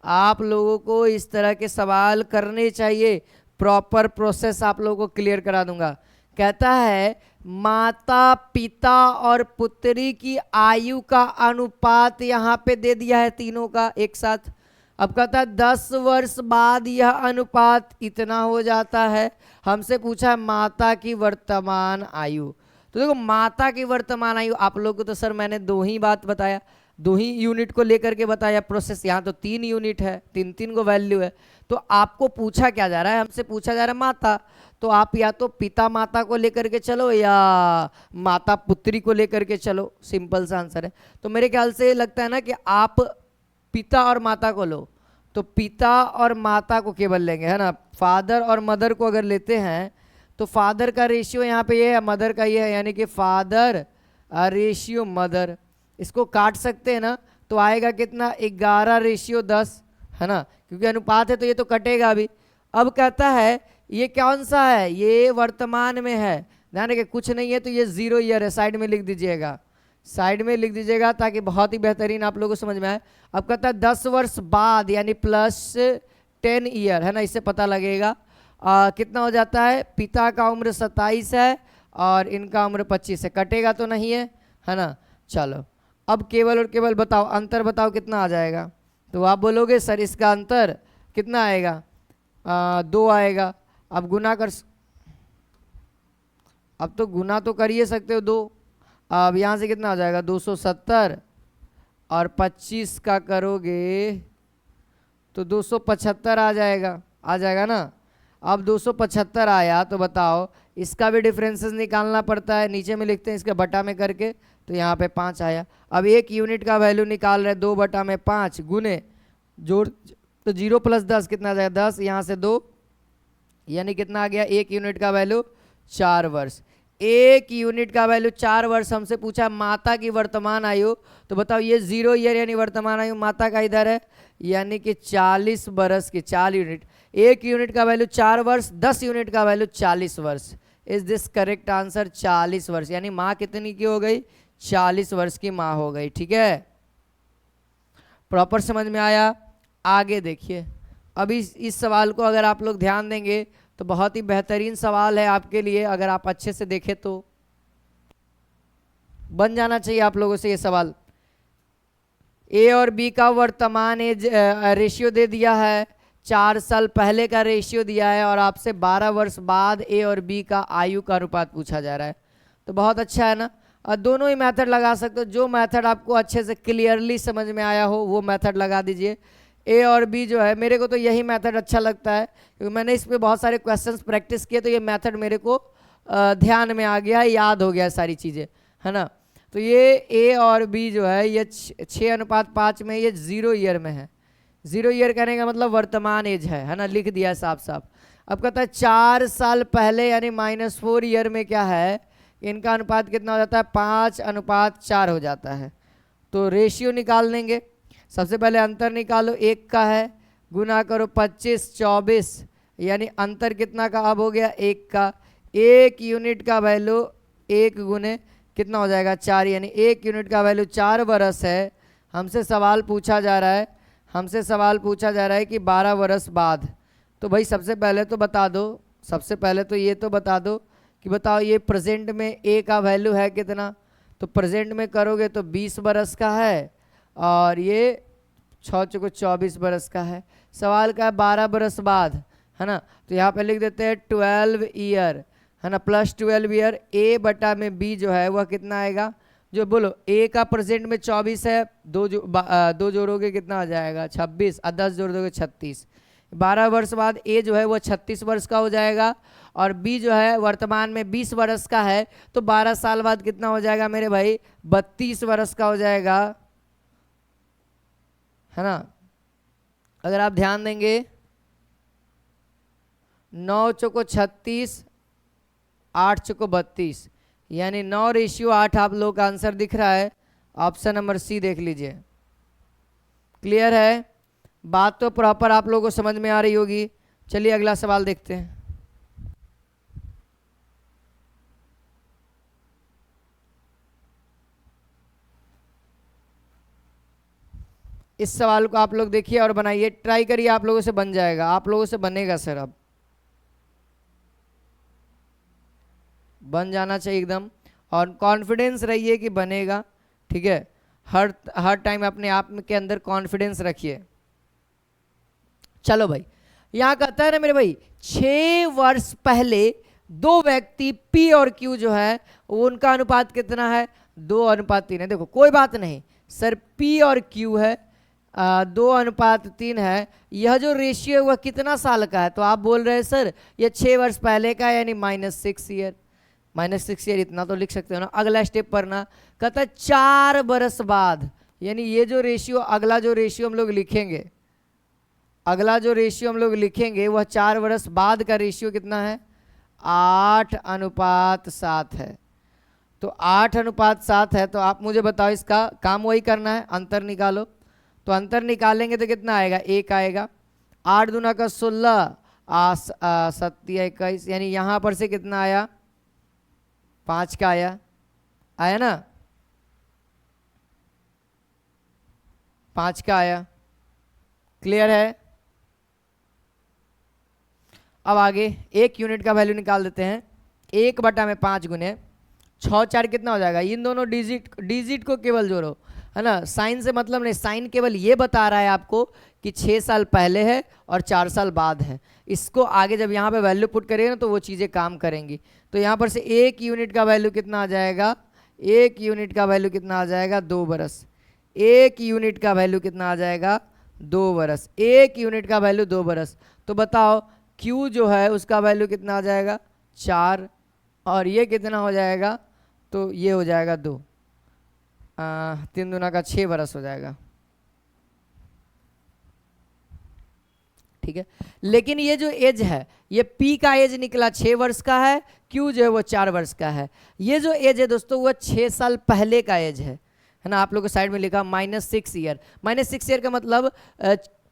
Speaker 1: आप लोगों को इस तरह के सवाल करने चाहिए। प्रॉपर प्रोसेस आप लोगों को क्लियर करा दूंगा। कहता है माता पिता और पुत्री की आयु का अनुपात यहाँ पे दे दिया है, तीनों का एक साथ। अब कहता है 10 वर्ष बाद यह अनुपात इतना हो जाता है। हमसे पूछा है माता की वर्तमान आयु, तो देखो माता की वर्तमान आयु आप लोगों को तो सर मैंने 2 ही बात बताया, 2 ही यूनिट को लेकर के बताया प्रोसेस। यहाँ तो 3 यूनिट है, 3 को वैल्यू है। तो आपको पूछा क्या जा रहा है, हमसे पूछा जा रहा है माता, तो आप या तो पिता माता को लेकर के चलो या माता पुत्री को लेकर के चलो, सिंपल सा आंसर है। तो मेरे ख्याल से लगता है ना कि आप पिता और माता को लो, तो पिता और माता को केवल लेंगे, है ना। फादर और मदर को अगर लेते हैं तो फादर का रेशियो यहाँ पे ये है, मदर का ये है, यानी कि फादर रेशियो मदर। इसको काट सकते हैं ना, तो आएगा कितना, 11:10, है ना, क्योंकि अनुपात है तो ये तो कटेगा भी। अब कहता है ये कौन सा है, ये वर्तमान में है, ध्यान रखिए कुछ नहीं है तो ये 0 ईयर है, साइड में लिख दीजिएगा, साइड में लिख दीजिएगा ताकि बहुत ही बेहतरीन आप लोगों को समझ में आए। अब कहता है 10 वर्ष बाद यानी +10 ईयर, है ना, इससे पता लगेगा। कितना हो जाता है, पिता का उम्र 27 है और इनका उम्र 25 है, कटेगा तो नहीं है ना। चलो अब केवल और केवल बताओ, अंतर बताओ कितना आ जाएगा। तो आप बोलोगे सर इसका अंतर कितना आएगा, 2 आएगा। अब गुना कर, अब तो गुना तो कर ही सकते हो 2। अब यहाँ से कितना आ जाएगा 270 और 25 का करोगे तो 275 आ जाएगा ना। अब 275 आया तो बताओ इसका भी डिफरेंसेस निकालना पड़ता है, नीचे में लिखते हैं इसके बटा में करके, तो यहाँ पे 5 आया। अब 1 यूनिट का वैल्यू निकाल रहे 2 बटा में 5 गुने जोड़, तो 0 + 10 कितना आ जाएगा 10, यहाँ से 2 यानी कितना आ गया 1 यूनिट का वैल्यू 4 वर्ष। 1 यूनिट का वैल्यू 4 वर्ष हमसे पूछा माता की वर्तमान आयु, तो बताओ ये 0 ईयर यानी वर्तमान आयु माता का इधर है, यानी कि 40 बरस की 4 यूनिट। 1 यूनिट का वैल्यू 4 वर्ष, 10 यूनिट का वैल्यू 40 वर्ष। इज दिस करेक्ट आंसर, 40 वर्ष, यानी माँ कितनी की हो गई 40 वर्ष की माँ हो गई। ठीक है, प्रॉपर समझ में आया। आगे देखिए, अभी इस सवाल को अगर आप लोग ध्यान देंगे तो बहुत ही बेहतरीन सवाल है आपके लिए, अगर आप अच्छे से देखें तो बन जाना चाहिए आप लोगों से ये सवाल। ए और बी का वर्तमान एज रेशियो दे दिया है, 4 साल पहले का रेशियो दिया है और आपसे 12 वर्ष बाद ए और बी का आयु का अनुपात पूछा जा रहा है। तो बहुत अच्छा है ना, और दोनों ही मेथड लगा सकते हो, जो मेथड आपको अच्छे से क्लियरली समझ में आया हो वो मेथड लगा दीजिए। ए और बी जो है, मेरे को तो यही मेथड अच्छा लगता है क्योंकि मैंने इस पे बहुत सारे क्वेश्चंस प्रैक्टिस किए, तो ये मेथड मेरे को ध्यान में आ गया, याद हो गया सारी चीज़ें, है ना। तो ये ए और बी जो है ये 6:5 में, ये 0 ईयर में है। 0 ईयर कहने का मतलब वर्तमान एज है ना, लिख दिया साफ साफ। अब कहता है 4 साल पहले यानी -4 ईयर में क्या है, इनका अनुपात कितना हो जाता है 5:4 हो जाता है। तो रेशियो निकाल लेंगे, सबसे पहले अंतर निकालो, 1 का है, गुना करो 25 24, यानी अंतर कितना का अब हो गया 1 का। 1 यूनिट का वैल्यू 1 गुने कितना हो जाएगा 4, यानी 1 यूनिट का वैल्यू 4 बरस है। हमसे सवाल पूछा जा रहा है कि 12 बरस बाद। तो भाई सबसे पहले तो बता दो, सबसे पहले तो ये तो बता दो कि बताओ ये प्रेजेंट में ए का वैल्यू है कितना, तो प्रेजेंट में करोगे तो 20 बरस का है और ये 6 चौको 24 बरस का है। सवाल का है 12 बरस बाद, है ना, तो यहाँ पे लिख देते हैं 12 ईयर, है ना, +12 ईयर। ए बटा में बी जो है वह कितना आएगा, जो बोलो ए का प्रेजेंट में 24 है, दो जोड़ोगे कितना आ जाएगा 26, और 10 जोड़ दोगे 36। 12 वर्ष बाद ए जो है वह 36 वर्ष का हो जाएगा और बी जो है वर्तमान में 20 वर्ष का है, तो 12 साल बाद कितना हो जाएगा मेरे भाई 32 वर्ष का हो जाएगा, है ना। अगर आप ध्यान देंगे 9 चौको 36, 8 चौको 32, यानी 9:8 आप लोगों का आंसर दिख रहा है। ऑप्शन नंबर सी देख लीजिए। क्लियर है, बात तो प्रॉपर आप लोगों को समझ में आ रही होगी। चलिए अगला सवाल देखते हैं। इस सवाल को आप लोग देखिए और बनाइए, ट्राई करिए, आप लोगों से बन जाएगा, आप लोगों से बनेगा सर, अब बन जाना चाहिए एकदम, और कॉन्फिडेंस रहिए कि बनेगा। ठीक है, हर टाइम अपने आप के अंदर कॉन्फिडेंस रखिए। चलो भाई, यहाँ कहता है ना मेरे भाई 6 वर्ष पहले 2 व्यक्ति पी और क्यू जो है उनका अनुपात कितना है 2:3 है। देखो कोई बात नहीं सर, पी और क्यू है 2:3 है, यह जो रेशियो है वह कितना साल का है, तो आप बोल रहे हैं सर ये 6 वर्ष पहले का यानी -6 ईयर। -6 ईयर इतना तो लिख सकते हो ना। अगला स्टेप पर ना कहता है 4 बरस बाद, यानी ये जो रेशियो, अगला जो रेशियो हम लोग लिखेंगे, वह 4 बरस बाद का रेशियो कितना है 8:7 है। तो 8:7 है, तो आप मुझे बताओ इसका काम वही करना है, अंतर निकालो। तो अंतर निकालेंगे तो कितना आएगा 1 आएगा, 8 दूना का 16, 7 21, यानी यहाँ पर से कितना आया 5 का आया ना, 5 का आया। क्लियर है। अब आगे 1 यूनिट का वैल्यू निकाल देते हैं। 1/5 गुने 6 4 कितना हो जाएगा? इन दोनों डिजिट को केवल जोड़ो, है ना। साइन से मतलब नहीं, साइन केवल ये बता रहा है आपको कि 6 साल पहले है और 4 साल बाद है। इसको आगे जब यहाँ पे वैल्यू पुट करेंगे ना तो वो चीज़ें काम करेंगी। तो यहाँ पर से 1 यूनिट का वैल्यू कितना आ जाएगा? 1 यूनिट का वैल्यू कितना आ जाएगा? 2 बरस। 1 यूनिट का वैल्यू कितना आ जाएगा? 2 बरस। 1 यूनिट का वैल्यू 2 बरस। तो बताओ Q जो है उसका वैल्यू कितना आ जाएगा? 4। और ये कितना हो जाएगा? तो ये हो जाएगा 2। 3 दूना का 6 बरस हो जाएगा। ठीक है, लेकिन ये जो एज है, ये P का एज निकला 6 वर्ष का है, Q जो है वो 4 वर्ष का है। ये जो एज है दोस्तों वो 6 साल पहले का एज है ना। आप लोग को साइड में लिखा -6 ईयर। -6 ईयर का मतलब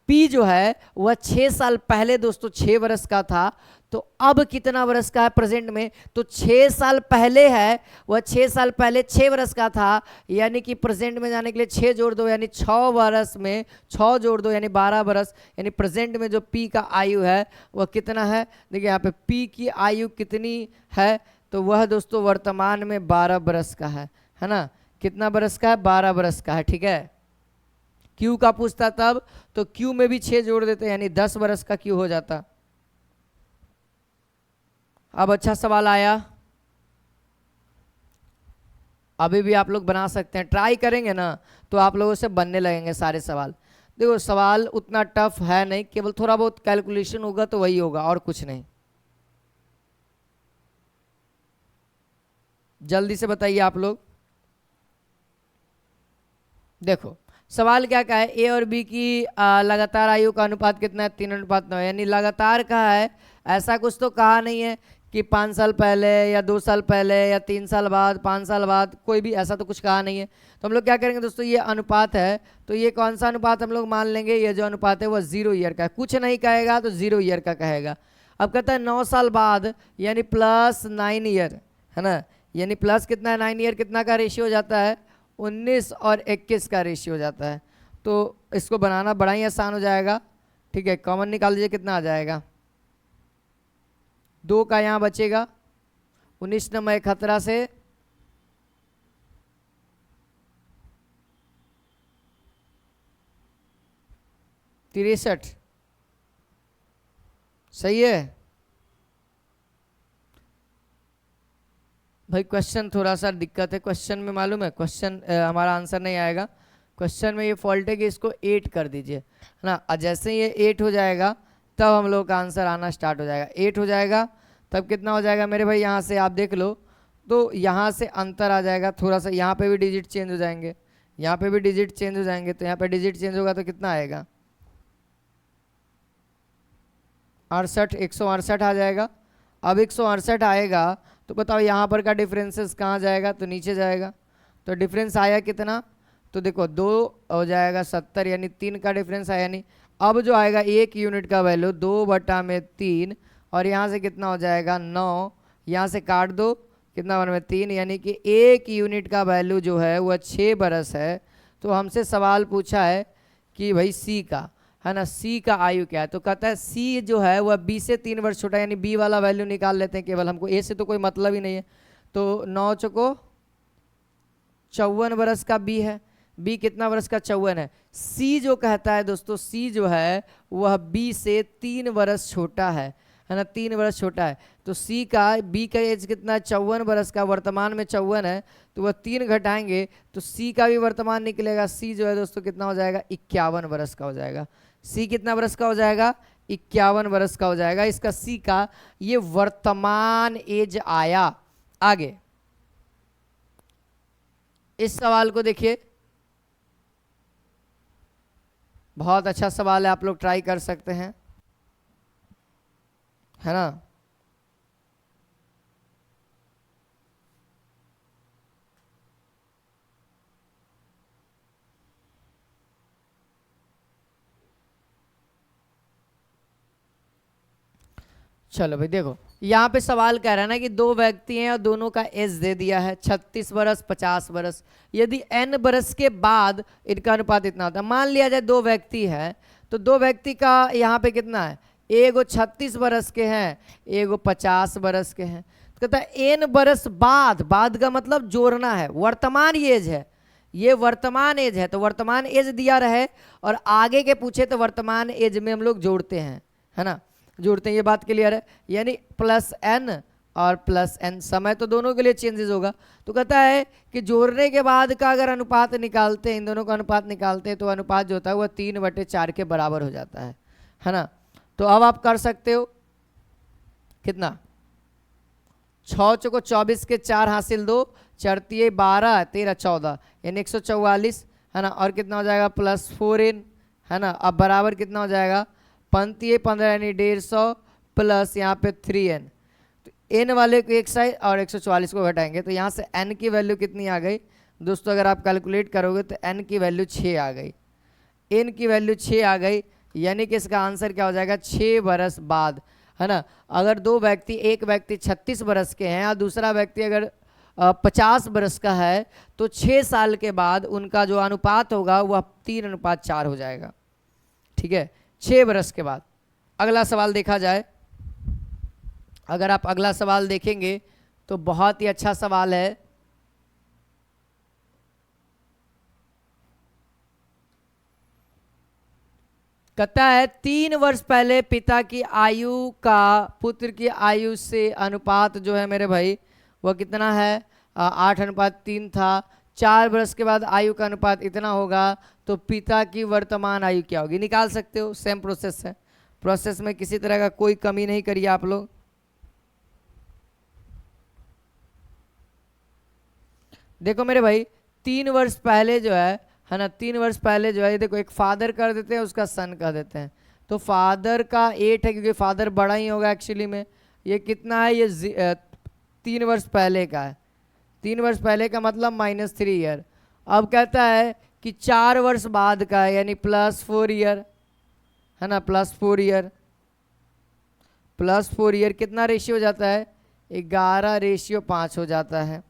Speaker 1: P जो है वह 6 साल पहले दोस्तों 6 वर्ष का था, तो अब कितना वर्ष का है प्रेजेंट में? तो 6 साल पहले है, वह 6 साल पहले 6 वर्ष का था, यानी कि प्रेजेंट में जाने के लिए 6 जोड़ दो, यानी 6 वर्ष में 6 जोड़ दो यानी 12 वर्ष। यानी प्रेजेंट में जो P का आयु है वह कितना है? देखिए यहाँ पे P की आयु कितनी है? तो वह दोस्तों वर्तमान में 12 वर्ष का है ना। कितना वर्ष का है? 12 वर्ष का है। ठीक है, Q का पूछता तब तो Q में भी 6 जोड़ देते यानी 10 वर्ष का Q हो जाता। अब अच्छा सवाल आया, अभी भी आप लोग बना सकते हैं, ट्राई करेंगे ना तो आप लोगों से बनने लगेंगे सारे सवाल। देखो सवाल उतना टफ है नहीं, केवल थोड़ा बहुत कैलकुलेशन होगा तो वही होगा और कुछ नहीं। जल्दी से बताइए आप लोग। देखो सवाल क्या कहा है? ए और बी की लगातार आयु का अनुपात कितना है? 3:9, यानी लगातार कहा है, ऐसा कुछ तो कहा नहीं है कि 5 साल पहले या 2 साल पहले या 3 साल बाद, 5 साल बाद, कोई भी ऐसा तो कुछ कहा नहीं है। तो हम लोग क्या करेंगे दोस्तों, ये अनुपात है तो ये कौन सा अनुपात हम लोग मान लेंगे? ये जो अनुपात है वो 0 ईयर का है। कुछ नहीं कहेगा तो 0 ईयर का कहेगा। अब कहता है 9 साल बाद यानी +9 ईयर, है ना। यानी प्लस कितना है? 9 ईयर कितना का रेशियो हो जाता है? 19 और 21 का रेशियो हो जाता है। तो इसको बनाना बड़ा ही आसान हो जाएगा। ठीक है, कॉमन निकाल दीजिए, कितना आ जाएगा? 2 का यहाँ बचेगा, 19 नंबर 71 से 63। सही है भाई। क्वेश्चन थोड़ा सा दिक्कत है, क्वेश्चन में मालूम है, क्वेश्चन हमारा आंसर नहीं आएगा। क्वेश्चन में ये फॉल्ट है कि इसको 8 कर दीजिए, है ना। जैसे ये 8 हो जाएगा तब हम लोग का आंसर आना स्टार्ट हो जाएगा। 8 हो जाएगा तब कितना हो जाएगा मेरे भाई? यहाँ से आप देख लो तो यहाँ से अंतर आ जाएगा थोड़ा सा, यहाँ पे भी डिजिट चेंज हो जाएंगे, यहाँ पे भी डिजिट चेंज हो जाएंगे। तो यहाँ पे डिजिट चेंज होगा तो कितना आएगा? 68, 168 आ जाएगा। अब 168 आएगा तो बताओ यहाँ पर का डिफरेंसेस कहाँ जाएगा? तो नीचे जाएगा। तो डिफरेंस आया कितना? तो देखो 2 हो जाएगा 70, यानी 3 का डिफरेंस आया। नहीं, अब जो आएगा 1 यूनिट का वैल्यू 2/3, और यहाँ से कितना हो जाएगा? 9। यहाँ से काट दो, कितना बन में 3, यानी कि 1 यूनिट का वैल्यू जो है वह 6 बरस है। तो हमसे सवाल पूछा है कि भाई सी का, है ना, सी का आयु क्या है? तो कहता है सी जो है वह बी से 3 वर्ष छोटा, यानी बी वाला वैल्यू निकाल लेते हैं केवल, हमको ए से तो कोई मतलब ही नहीं है। तो 9 चौको 54 वर्ष का बी है। बी कितना वर्ष का? 54 है। सी जो कहता है दोस्तों, सी जो है वह बी से 3 वर्ष छोटा है ना, 3 वर्ष छोटा है। तो सी का, बी का एज कितना है? 54 वर्ष का, वर्तमान में 54 है, तो वह 3 घटाएंगे तो सी का भी वर्तमान निकलेगा। सी जो है दोस्तों कितना हो जाएगा? 51 वर्ष का हो जाएगा। सी कितना वर्ष का हो जाएगा? 51 वर्ष का हो जाएगा। इसका सी का ये वर्तमान एज आया। आगे इस सवाल को देखिए, बहुत अच्छा सवाल है, आप लोग ट्राई कर सकते हैं, है ना। चलो भाई देखो, यहाँ पे सवाल कह रहा है ना कि 2 व्यक्ति हैं और दोनों का एज दे दिया है 36 वर्ष 50 वर्ष। यदि n वर्ष के बाद इनका अनुपात इतना होता है। मान लिया जाए 2 व्यक्ति है तो 2 व्यक्ति का यहाँ पे कितना है? एगो 36 बरस के हैं, एगो 50 बरस के हैं। तो कहता है एन बरस बाद, बाद का मतलब जोड़ना है, वर्तमान एज है, ये वर्तमान एज है, तो वर्तमान एज दिया रहे और आगे के पूछे तो वर्तमान एज में हम लोग जोड़ते हैं, है ना, जोड़ते हैं। ये बात क्लियर है, यानी प्लस एन और प्लस एन, समय तो दोनों के लिए चेंजेस होगा। तो कहता है कि जोड़ने के बाद का अगर अनुपात निकालते हैं, इन दोनों का अनुपात निकालते हैं, तो अनुपात जो होता है वह 3/4 के बराबर हो जाता है ना। तो अब आप कर सकते हो कितना, 6 चौको 24 के 4 हासिल 2, 4 12 13 14 यानी 144, है ना। और कितना हो जाएगा प्लस 4n, है ना। अब बराबर कितना हो जाएगा, 15 15 यानी 150 प्लस यहाँ पे 3n। तो n वाले को एक साइड और 144 को घटाएंगे, तो यहाँ से n की वैल्यू कितनी आ गई दोस्तों, अगर आप कैलकुलेट करोगे तो n की वैल्यू 6 आ गई, n की वैल्यू 6 आ गई, यानी कि इसका आंसर क्या हो जाएगा, 6 बरस बाद, है ना। अगर दो व्यक्ति, एक व्यक्ति 36 बरस के हैं और दूसरा व्यक्ति अगर 50 बरस का है, तो 6 साल के बाद उनका जो अनुपात होगा वह 3:4 हो जाएगा, ठीक है, 6 बरस के बाद। अगला सवाल देखा जाए, अगर आप अगला सवाल देखेंगे तो बहुत ही अच्छा सवाल है। कहता है 3 वर्ष पहले पिता की आयु का पुत्र की आयु से अनुपात जो है मेरे भाई वह कितना है, 8:3 था। 4 वर्ष के बाद आयु का अनुपात इतना होगा, तो पिता की वर्तमान आयु क्या होगी, निकाल सकते हो। सेम प्रोसेस है, प्रोसेस में किसी तरह का कोई कमी नहीं करिए आप लोग। देखो मेरे भाई 3 वर्ष पहले जो है ना, 3 वर्ष पहले जो है, देखो एक फादर कर देते हैं, उसका सन कर देते हैं। तो फादर का 8 है, क्योंकि फादर बड़ा ही होगा एक्चुअली में। ये कितना है, ये 3 वर्ष पहले का है, 3 वर्ष पहले का मतलब -3 ईयर। अब कहता है कि 4 वर्ष बाद का है, यानी +4 ईयर, है ना, +4 ईयर, +4 ईयर कितना रेशियो हो जाता है, 11:5 हो जाता है।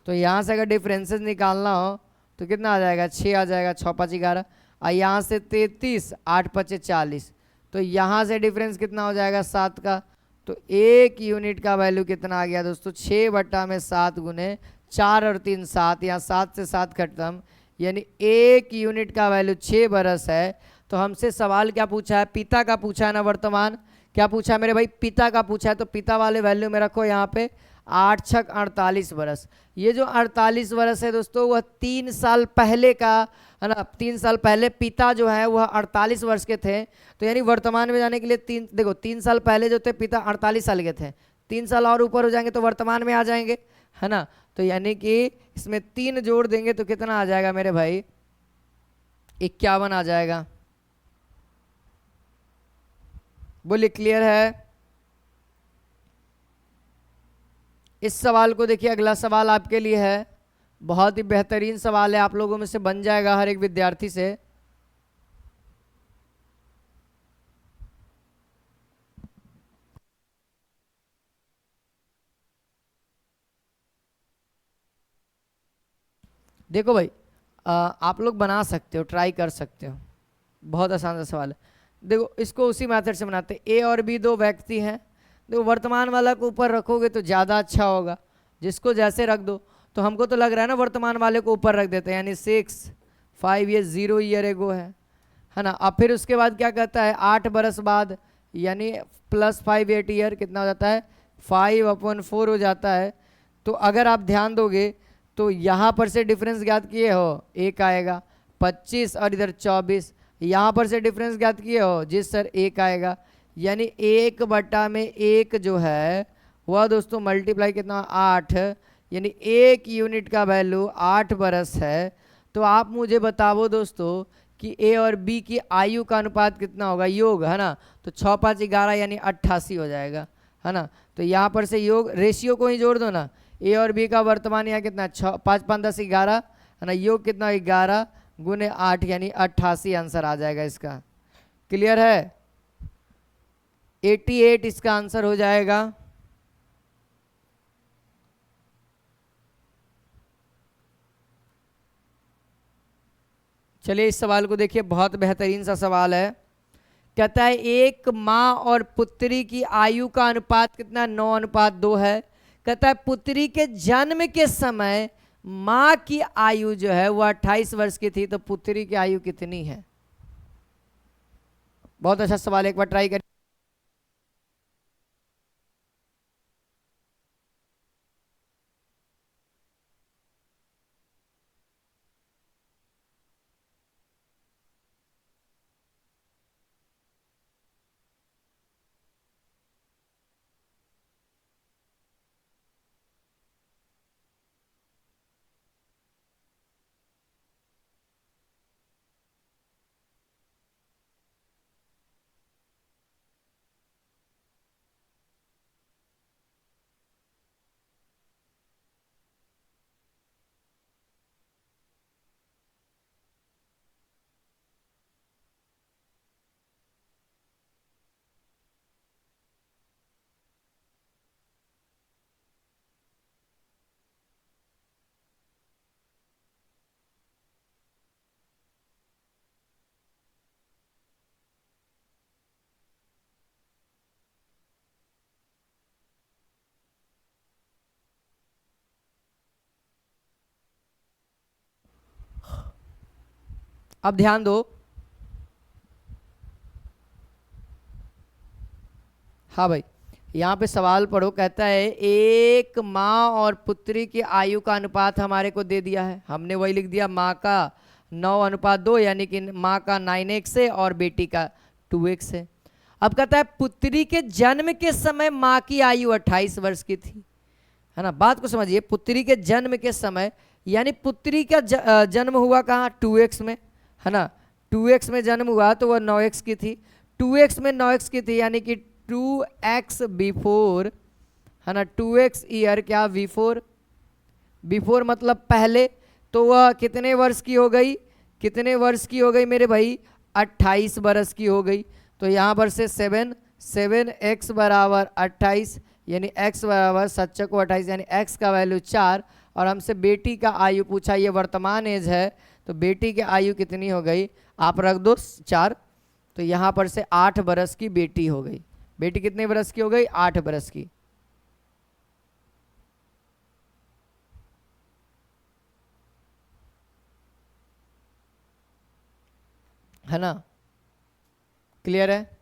Speaker 1: तो यहाँ से अगर डिफरेंसेस निकालना हो तो कितना आ जाएगा, 6 आ जाएगा, 6 5 11, और यहाँ से 33, 8 5 40, तो यहाँ से डिफरेंस कितना हो जाएगा, 7 का। तो 1 यूनिट का वैल्यू कितना आ गया दोस्तों, 6/7 गुने 4 और 3 7, यहाँ 7 से 7 खत्म, यानी 1 यूनिट का वैल्यू 6 बरस है। तो हमसे सवाल क्या पूछा है, पिता का पूछा है ना, वर्तमान क्या पूछा है मेरे भाई, पिता का पूछा है। तो पिता वाले वैल्यू में रखो यहाँ पे 8 6 48 बरस। ये जो 48 बरस है दोस्तों, वह 3 साल पहले का, है ना, 3 साल पहले पिता जो है वह 48 वर्ष के थे। तो यानी वर्तमान में जाने के लिए देखो 3 साल पहले जो थे पिता 48 साल के थे, 3 साल और ऊपर हो जाएंगे तो वर्तमान में आ जाएंगे, है ना। तो यानी कि इसमें 3 जोड़ देंगे तो कितना आ जाएगा मेरे भाई, 51 आ जाएगा। बोलिए क्लियर है। इस सवाल को देखिए, अगला सवाल आपके लिए है, बहुत ही बेहतरीन सवाल है, आप लोगों में से बन जाएगा हर एक विद्यार्थी से। देखो भाई आप लोग बना सकते हो, ट्राई कर सकते हो, बहुत आसान सा सवाल है। देखो इसको उसी मेथड से बनाते हैं, ए और बी दो व्यक्ति हैं। देखो वर्तमान वाला को ऊपर रखोगे तो ज़्यादा अच्छा होगा, जिसको जैसे रख दो। तो हमको तो लग रहा है ना वर्तमान वाले को ऊपर रख देते हैं, यानी 6 5 ये 0 ईयर एगो है ना। अब फिर उसके बाद क्या कहता है, 8 बरस बाद, यानी +5 8 ईयर कितना हो जाता है, 5/4 हो जाता है। तो अगर आप ध्यान दोगे तो यहाँ पर से डिफरेंस ज्ञात किए हो, 1 आएगा, 25 और इधर 24, यहाँ पर से डिफरेंस ज्ञात किए हो, जी सर 1 आएगा। यानी 1/1 जो है वह दोस्तों मल्टीप्लाई कितना, 8, यानी 1 यूनिट का वैल्यू 8 बरस है। तो आप मुझे बताओ दोस्तों कि ए और बी की आयु का अनुपात कितना होगा, योग, है ना। तो 6 5 11 यानी 88 हो जाएगा, है ना। तो यहाँ पर से योग रेशियो को ही जोड़ दो ना, ए और बी का वर्तमान यहाँ कितना, 6 5 5 10 11, है ना, योग कितना 11 गुने 8 यानी 88 आंसर आ जाएगा इसका। क्लियर है, 88 इसका आंसर हो जाएगा। चलिए इस सवाल को देखिए, बहुत बेहतरीन सा सवाल है। कहता है एक माँ और पुत्री की आयु का अनुपात कितना, 9:2 है। कहता है पुत्री के जन्म के समय माँ की आयु जो है वो 28 वर्ष की थी, तो पुत्री की आयु कितनी है? बहुत अच्छा सवाल, एक बार ट्राई करिए। अब ध्यान दो, हाँ भाई, यहाँ पे सवाल पढ़ो। कहता है एक माँ और पुत्री की आयु का अनुपात हमारे को दे दिया है, हमने वही लिख दिया, माँ का 9:2, यानी कि माँ का 9x है और बेटी का 2x है। अब कहता है पुत्री के जन्म के समय माँ की आयु 28 वर्ष की थी, है ना। बात को समझिए, पुत्री के जन्म के समय, यानी पुत्री का जन्म हुआ कहाँ, 2x में, है ना। 2x में जन्म हुआ तो वह 9x की थी, 2x में 9x की थी, यानी कि 2x बिफोर, है ना। 2x ईयर क्या, बिफोर, बिफोर मतलब पहले, तो वह कितने वर्ष की हो गई, कितने वर्ष की हो गई मेरे भाई, 28 वर्ष की हो गई। तो यहाँ पर से 7x बराबर 28, यानी x बराबर 7 को 28, यानी x का वैल्यू 4। और हमसे बेटी का आयु पूछा, ये वर्तमान एज है, तो बेटी की आयु कितनी हो गई, आप रख दो 4, तो यहाँ पर से 8 बरस की बेटी हो गई। बेटी कितने बरस की हो गई, 8 बरस की। है ना, क्लियर है?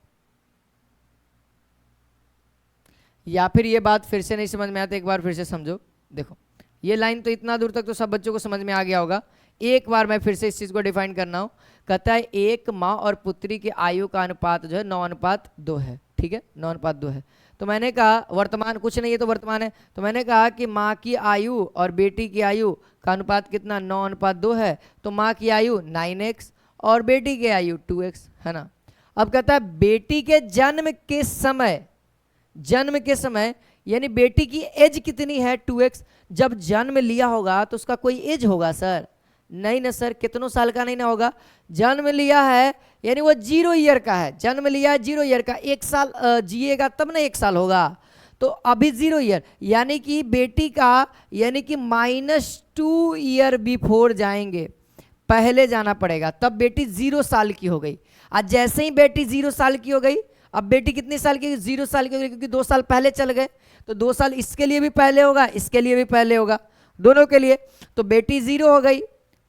Speaker 1: या फिर ये बात फिर से नहीं समझ में आती, एक बार फिर से समझो। देखो ये लाइन तो इतना दूर तक तो सब बच्चों को समझ में आ गया होगा, एक बार मैं फिर से इस चीज को डिफाइन करना हूं। कहता है एक माँ और पुत्री की आयु का अनुपात जो है 9:2 है, ठीक है, 9:2 है। तो मैंने कहा वर्तमान कुछ नहीं है तो वर्तमान है, तो मैंने कहा कि माँ की आयु और बेटी की आयु का अनुपात कितना, 9:2 है। तो माँ की आयु 9x और बेटी की आयु 2x, है ना। अब कहता है बेटी के जन्म के समय, जन्म के समय यानी बेटी की एज कितनी है, 2x। जब जन्म लिया होगा तो उसका कोई एज होगा सर, नहीं ना सर, कितनों साल का नहीं ना होगा। जन्म लिया है यानी वो 0 ईयर का है, जन्म लिया है 0 ईयर का, 1 साल जिएगा तब ना 1 साल होगा, तो अभी 0 ईयर, यानी कि बेटी का, यानी कि -2 ईयर बिफोर जाएंगे, पहले जाना पड़ेगा, तब बेटी 0 साल की हो गई। आज जैसे ही बेटी 0 साल की हो गई, अब बेटी कितनी साल की, 0 साल की हो गई, क्योंकि 2 साल पहले चल गए, तो 2 साल इसके लिए भी पहले होगा, इसके लिए भी पहले होगा, दोनों के लिए। तो बेटी 0 हो गई,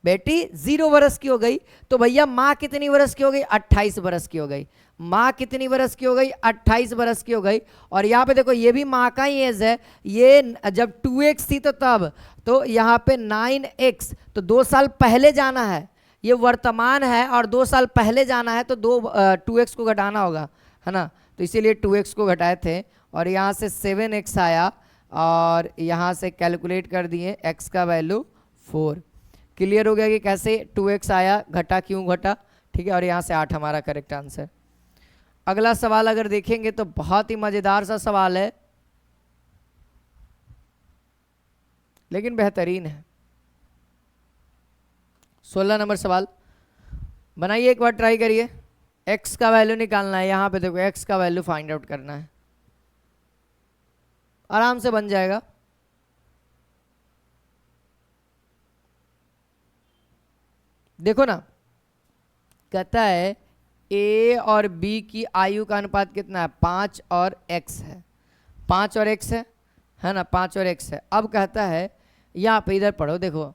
Speaker 1: बेटी 0 वर्ष की हो गई। तो भैया माँ कितनी वर्ष की हो गई, 28 वर्ष की हो गई। माँ कितनी वर्ष की हो गई, 28 वर्ष की हो गई। और यहाँ पे देखो ये भी माँ का ही एज है, ये जब 2x थी तो तब, तो यहाँ पे 9x, तो 2 साल पहले जाना है, ये वर्तमान है और 2 साल पहले जाना है, तो 2x को घटाना होगा, है ना। तो इसीलिए 2x को घटाए थे और यहाँ से 7x आया और यहाँ से कैलकुलेट कर दिए x का वैल्यू 4। क्लियर हो गया कि कैसे 2x आया, घटा क्यों घटा, ठीक है। और यहाँ से 8 हमारा करेक्ट आंसर। अगला सवाल अगर देखेंगे तो बहुत ही मजेदार सा सवाल है, लेकिन बेहतरीन है। 16 नंबर सवाल बनाइए, एक बार ट्राई करिए। x का वैल्यू निकालना है, यहाँ पे देखो x का वैल्यू फाइंड आउट करना है, आराम से बन जाएगा। देखो ना, कहता है ए और बी की आयु का अनुपात कितना है? 5 और x है, 5 और x है ना, 5 और x है। अब कहता है यहाँ पे, इधर पढ़ो देखो,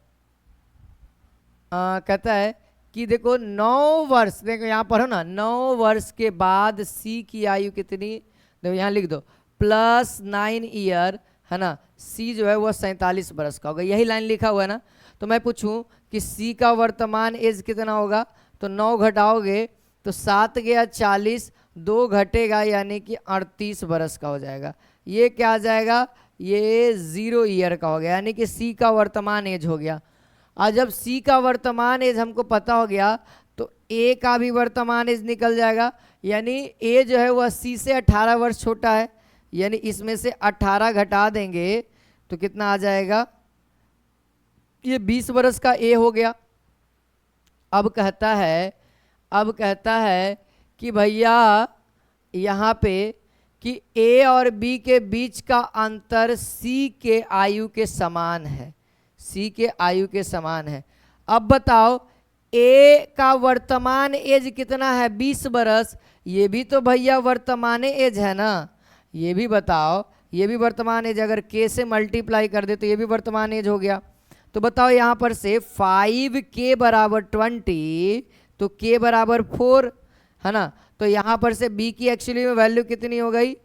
Speaker 1: कहता है कि देखो 9 वर्ष, देखो यहाँ पढ़ो ना, 9 वर्ष के बाद सी की आयु कितनी, देखो यहाँ लिख दो +9 ईयर, है ना। सी जो है वह 47 वर्ष का होगा, यही लाइन लिखा हुआ है ना। तो मैं पूछूं कि सी का वर्तमान एज कितना होगा, तो 9 घटाओगे तो 7 गया 40, 2 घटेगा यानी कि 38 वर्ष का हो जाएगा। ये क्या आ जाएगा, ये 0 ईयर का हो गया, यानी कि सी का वर्तमान एज हो गया। और जब सी का वर्तमान एज हमको पता हो गया तो ए का भी वर्तमान एज निकल जाएगा, यानी ए जो है वह सी से 18 वर्ष छोटा है, यानी इसमें से 18 घटा देंगे तो कितना आ जाएगा, ये 20 वर्ष का ए हो गया। अब कहता है कि भैया यहाँ पे कि ए और बी के बीच का अंतर सी के आयु के समान है, सी के आयु के समान है। अब बताओ ए का वर्तमान एज कितना है, 20 वर्ष, ये भी तो भैया वर्तमान एज है ना, ये भी बताओ, ये भी वर्तमान एज, अगर के से मल्टीप्लाई कर दे तो ये भी वर्तमान एज हो गया। तो बताओ यहाँ पर से 5k बराबर 20 तो k बराबर 4, है ना। तो यहाँ पर से b की एक्चुअली में वैल्यू कितनी हो गई,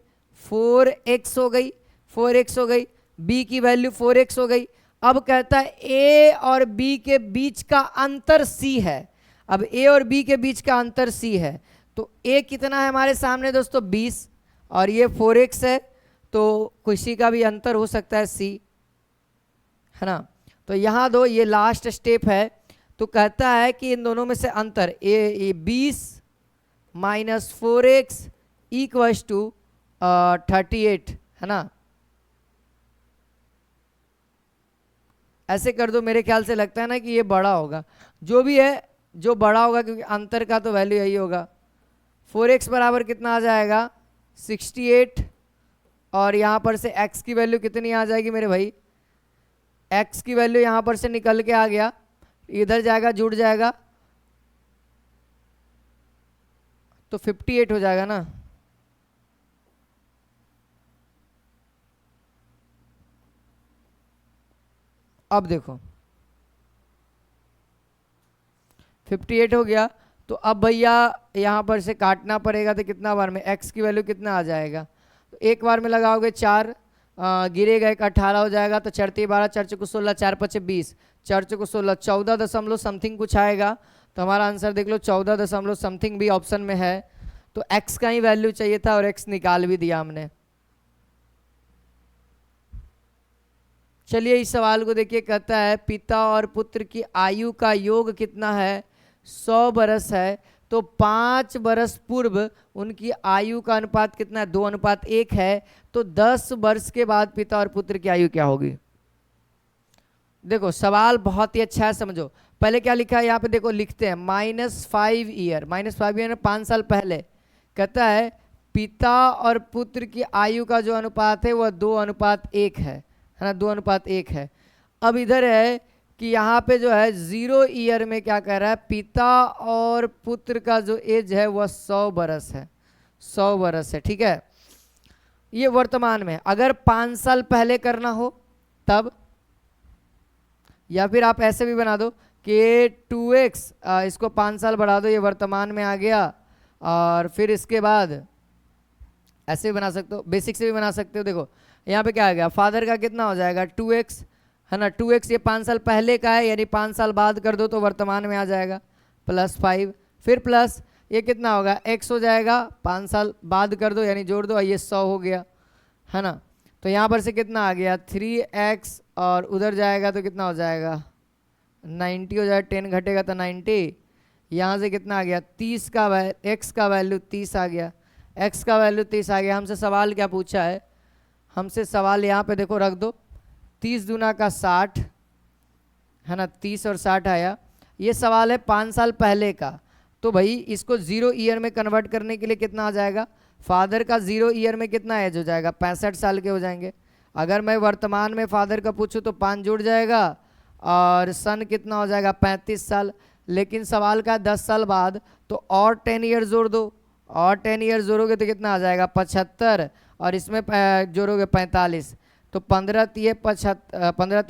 Speaker 1: 4x हो गई, 4x हो गई, b की वैल्यू 4x हो गई। अब कहता है a और b के बीच का अंतर c है। अब a और b के बीच का अंतर c है, तो a कितना है हमारे सामने दोस्तों, 20, और ये 4x है, तो किसी का भी अंतर हो सकता है c, है ना। तो यहाँ दो, ये लास्ट स्टेप है। तो कहता है कि इन दोनों में से अंतर ए 20 माइनस 4x इक्वल्स टू 38, है ना। ऐसे कर दो, मेरे ख्याल से लगता है ना कि ये बड़ा होगा, जो भी है जो बड़ा होगा, क्योंकि अंतर का तो वैल्यू यही होगा। 4x बराबर कितना आ जाएगा, 68, और यहाँ पर से x की वैल्यू कितनी आ जाएगी मेरे भाई, x की वैल्यू यहाँ पर से निकल के आ गया, इधर जाएगा जुड़ जाएगा तो 58 हो जाएगा ना। अब देखो 58 हो गया, तो अब भैया यहाँ पर से काटना पड़ेगा, तो कितना बार में x की वैल्यू कितना आ जाएगा, तो एक बार में लगाओगे 4, गिरेगा एक 18 हो जाएगा, तो 4 12 4 चौको 16 4 5 20, 4 चौको 16, 14 दशमलव समथिंग कुछ आएगा। तो हमारा आंसर देख लो 14 दशमलव समथिंग भी ऑप्शन में है। तो x का ही वैल्यू चाहिए था और x निकाल भी दिया हमने। चलिए इस सवाल को देखिए, कहता है पिता और पुत्र की आयु का योग कितना है, 100 बरस है, तो 5 बरस पूर्व उनकी आयु का अनुपात कितना है, 2:1 है। तो 10 वर्ष के बाद पिता और पुत्र की आयु क्या होगी। देखो सवाल बहुत ही अच्छा है, समझो। पहले क्या लिखा है यहाँ पे, देखो लिखते हैं -5 ईयर, -5 ईयर 5 साल पहले। कहता है पिता और पुत्र की आयु का जो अनुपात है वह 2:1 है ना, 2:1 है। अब इधर है कि यहाँ पे जो है 0 ईयर में क्या कह रहा है, पिता और पुत्र का जो एज है वह 100 बरस है, 100 बरस है, ठीक है। ये वर्तमान में, अगर 5 साल पहले करना हो तब, या फिर आप ऐसे भी बना दो कि 2x, इसको 5 साल बढ़ा दो, ये वर्तमान में आ गया, और फिर इसके बाद ऐसे भी बना सकते हो, बेसिक से भी बना सकते हो। देखो यहाँ पे क्या आ गया, फादर का कितना हो जाएगा 2x, है ना, 2x ये 5 साल पहले का है, यानी 5 साल बाद कर दो तो वर्तमान में आ जाएगा, +5, फिर प्लस ये कितना होगा x हो जाएगा, 5 साल बाद कर दो यानी जोड़ दो, ये 100 हो गया, है ना। तो यहाँ पर से कितना आ गया 3x, और उधर जाएगा तो कितना हो जाएगा 90 हो जाएगा, 10 घटेगा तो 90, यहाँ से कितना आ गया 30 का x का वैल्यू 30 आ गया, x का वैल्यू 30 आ गया। हमसे सवाल क्या पूछा है, हमसे सवाल यहाँ पे देखो रख दो, 30 दूना का 60, है ना, 30 और 60 आया। ये सवाल है 5 साल पहले का, तो भाई इसको 0 ईयर में कन्वर्ट करने के लिए कितना आ जाएगा, फादर का 0 ईयर में कितना एज हो जाएगा, 65 साल के हो जाएंगे। अगर मैं वर्तमान में फादर का पूछूं तो 5 जुड़ जाएगा, और सन कितना हो जाएगा 35 साल, लेकिन सवाल का 10 साल बाद, तो और 10 ईयर जोड़ दो, और 10 ईयर जोड़ोगे तो कितना आ जाएगा 75, और इसमें जोड़ोगे 45, तो 15 तिये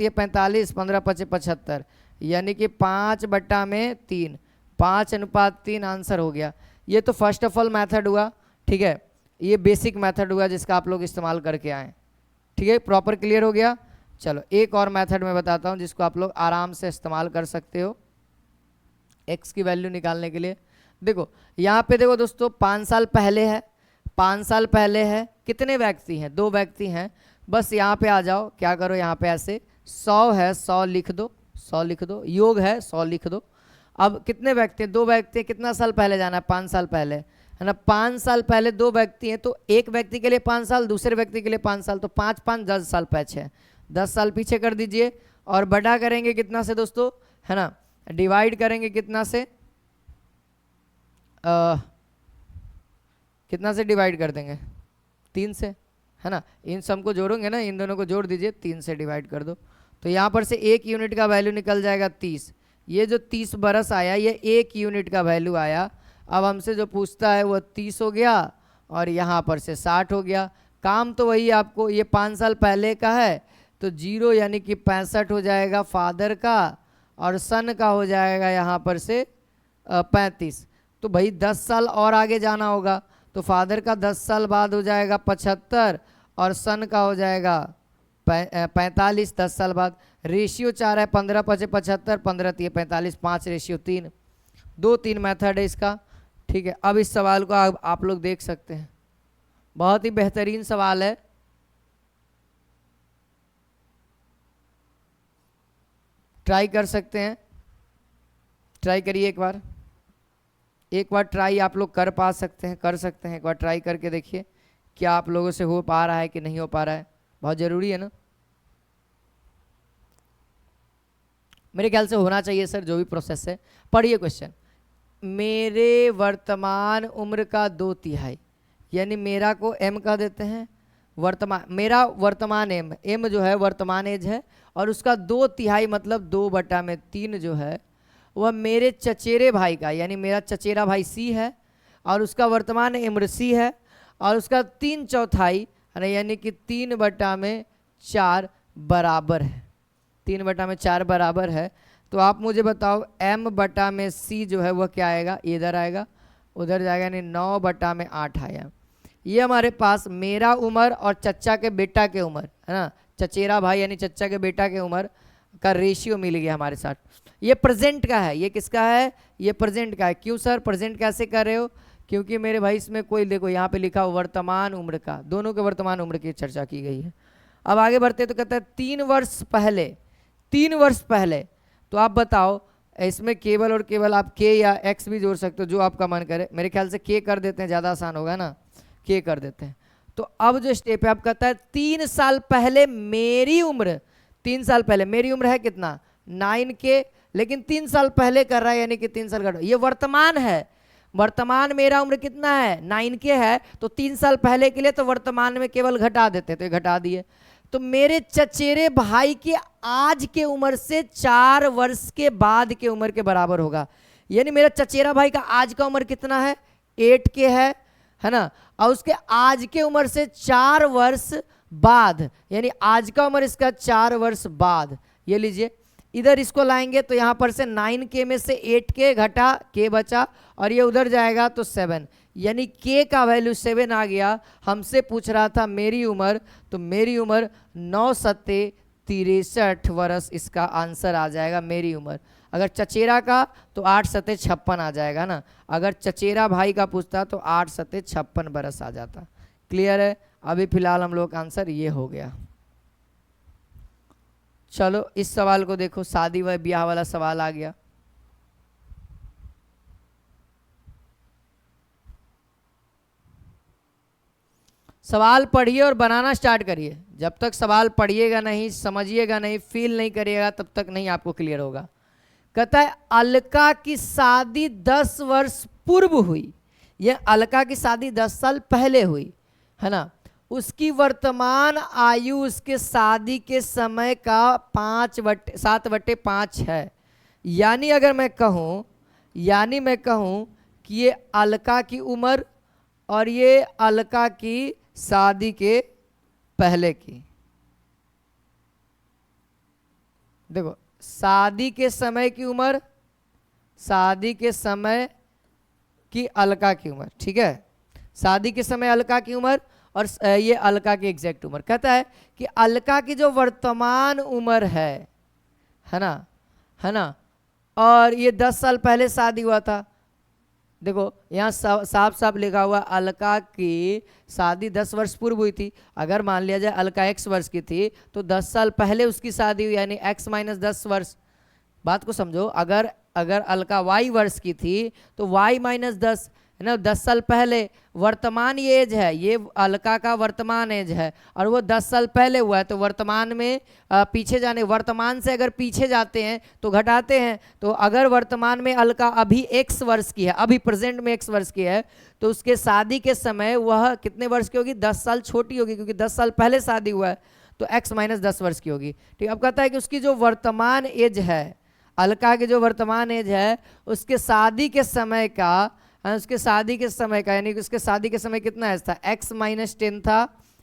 Speaker 1: 45, 15 पचे 75, यानी कि 5/3, 5:3 आंसर हो गया। ये तो फर्स्ट ऑफ ऑल मेथड हुआ, ठीक है, ये बेसिक मेथड हुआ जिसका आप लोग इस्तेमाल करके आए, ठीक है, प्रॉपर क्लियर हो गया। चलो एक और मेथड मैं बताता हूँ जिसको आप लोग आराम से इस्तेमाल कर सकते हो x की वैल्यू निकालने के लिए। देखो यहाँ पे देखो दोस्तों 5 साल पहले है, 5 साल पहले है, कितने व्यक्ति हैं, 2 व्यक्ति हैं, बस यहाँ पे आ जाओ, क्या करो यहाँ पे ऐसे 100 है 100 लिख दो, 100 लिख दो, योग है 100 लिख दो। अब कितने व्यक्ति हैं, 2 व्यक्ति हैं, कितना साल पहले जाना है 5 साल पहले, है ना, 5 साल पहले 2 व्यक्ति हैं, तो एक व्यक्ति के लिए 5 साल, दूसरे व्यक्ति के लिए 5 साल, तो 5 5 10 साल पीछे है, 10 साल पीछे कर दीजिए, और बड़ा करेंगे कितना से दोस्तों, है ना, डिवाइड करेंगे कितना से, कितना से डिवाइड कर देंगे 3 से, है ना, इन सब को जोड़ोगे ना, इन दोनों को जोड़ दीजिए, 3 से डिवाइड कर दो, तो यहाँ पर से 1 यूनिट का वैल्यू निकल जाएगा 30। ये जो 30 बरस आया ये 1 यूनिट का वैल्यू आया। अब हमसे जो पूछता है वो 30 हो गया और यहाँ पर से 60 हो गया। काम तो वही आपको, ये 5 साल पहले का है तो 0 यानी कि 65 हो जाएगा फादर का, और सन का हो जाएगा यहाँ पर से 35। तो भाई 10 साल और आगे जाना होगा, तो फादर का 10 साल बाद हो जाएगा 75 और सन का हो जाएगा 45 10 साल बाद। रेशियो 4 है, 15 पचे 75, 15 तिये 45, 5:3। 2-3 मेथड है इसका, ठीक है। अब इस सवाल को आप लोग देख सकते हैं, बहुत ही बेहतरीन सवाल है। ट्राई कर सकते हैं, ट्राई करिए एक बार ट्राई आप लोग कर सकते हैं। एक बार ट्राई करके देखिए क्या आप लोगों से हो पा रहा है कि नहीं हो पा रहा है, बहुत ज़रूरी है ना। मेरे ख्याल से होना चाहिए सर, जो भी प्रोसेस है। पढ़िए क्वेश्चन, मेरे वर्तमान उम्र का 2/3, यानी मेरा को m का देते हैं, मेरा वर्तमान m जो है वर्तमान एज है, और उसका 2/3 मतलब 2/3 जो है वह मेरे चचेरे भाई का, यानी मेरा चचेरा भाई c है, और उसका वर्तमान उम्र c है, और उसका 3/4 है, यानी कि 3/4 बराबर है, 3/4 बराबर है। तो आप मुझे बताओ m/c जो है वह क्या आएगा, इधर आएगा उधर जाएगा, यानी 9/8 आया। ये हमारे पास मेरा उम्र और चच्चा के बेटा के उम्र, है ना, चचेरा भाई यानी चच्चा के बेटा के उम्र का रेशियो मिल गया हमारे साथ। ये प्रेजेंट का है, ये किसका है, ये प्रेजेंट का है। क्यों सर प्रेजेंट कैसे कर रहे हो, क्योंकि मेरे भाई इसमें कोई, देखो यहाँ पे लिखा वर्तमान उम्र का, दोनों के वर्तमान उम्र की चर्चा की गई है। अब आगे बढ़ते तो कहता है 3 वर्ष पहले, तो आप बताओ इसमें केवल और केवल आप k या x भी जोड़ सकते हो, जो आपका मन करे। मेरे ख्याल से k कर देते हैं, ज़्यादा आसान होगा ना, k कर देते हैं। तो अब जो स्टेप है आप कहता है 3 साल पहले मेरी उम्र, 3 साल पहले मेरी उम्र है कितना 9k, लेकिन 3 साल पहले कर रहा है, यानी कि 3 साल घटा, ये वर्तमान है, वर्तमान मेरा उम्र कितना है 9k है, तो 3 साल पहले के लिए तो वर्तमान में केवल घटा देते, तो ये घटा दिए। तो मेरे चचेरे भाई के आज के उम्र से 4 वर्ष के बाद के उम्र के बराबर होगा, यानी मेरा चचेरा भाई का आज का उम्र कितना है 8k है ना, और उसके आज के उम्र से 4 वर्ष बाद, यानी आज का उम्र इसका 4 वर्ष बाद। ये लीजिए इधर इसको लाएंगे तो यहाँ पर से 9k में से 8k घटा k बचा, और ये उधर जाएगा तो 7, यानी k का वैल्यू 7 आ गया। हमसे पूछ रहा था मेरी उम्र, तो मेरी उम्र 9×7 = 63 वर्ष, इसका आंसर आ जाएगा मेरी उम्र। अगर चचेरा का तो 8×7 = 56 आ जाएगा ना, अगर चचेरा भाई का पूछता तो 8×7 = 56 बरस आ जाता। क्लियर है, अभी फिलहाल हम लोग का आंसर ये हो गया। चलो इस सवाल को देखो, शादी व ब्याह वाला सवाल आ गया। सवाल पढ़िए और बनाना स्टार्ट करिए। जब तक सवाल पढ़िएगा नहीं, समझिएगा नहीं, फील नहीं करिएगा, तब तक नहीं आपको क्लियर होगा। कहता है अलका की शादी 10 वर्ष पूर्व हुई, यह अलका की शादी 10 साल पहले हुई, है ना, उसकी वर्तमान आयु उसके शादी के समय का 7/5 है, यानी अगर मैं कहूं, यानी मैं कहूं कि ये अलका की उम्र और ये अलका की शादी के पहले की, देखो शादी के समय की उम्र, शादी के समय की अलका की उम्र, ठीक है, शादी के समय अलका की उम्र और ये अलका की एग्जैक्ट उम्र। कहता है कि अलका की जो वर्तमान उम्र है ना, है ना, और ये 10 साल पहले शादी हुआ था। देखो यहाँ साफ साफ लिखा हुआ अलका की शादी 10 वर्ष पूर्व हुई थी। अगर मान लिया जाए अलका x वर्ष की थी तो 10 साल पहले उसकी शादी हुई, यानी x माइनस 10 वर्ष। बात को समझो, अगर अलका y वर्ष की थी तो y माइनस 10 है ना, 10 साल पहले। वर्तमान ये एज है, ये अलका का वर्तमान एज है और वो 10 साल पहले हुआ है, तो वर्तमान में पीछे जाने, वर्तमान से अगर पीछे जाते हैं तो घटाते हैं। तो अगर वर्तमान में अलका अभी x वर्ष की है, अभी प्रेजेंट में x वर्ष की है, तो उसके शादी के समय वह कितने वर्ष की होगी? 10 साल छोटी होगी, क्योंकि 10 साल पहले शादी हुआ है, तो x माइनस 10 वर्ष की होगी। ठीक, अब कहता है कि उसकी जो वर्तमान एज है, अलका की जो वर्तमान एज है, उसके शादी के समय का, उसके शादी के समय का, यानी उसके शादी के समय कितना एज था? x माइनस 10 था,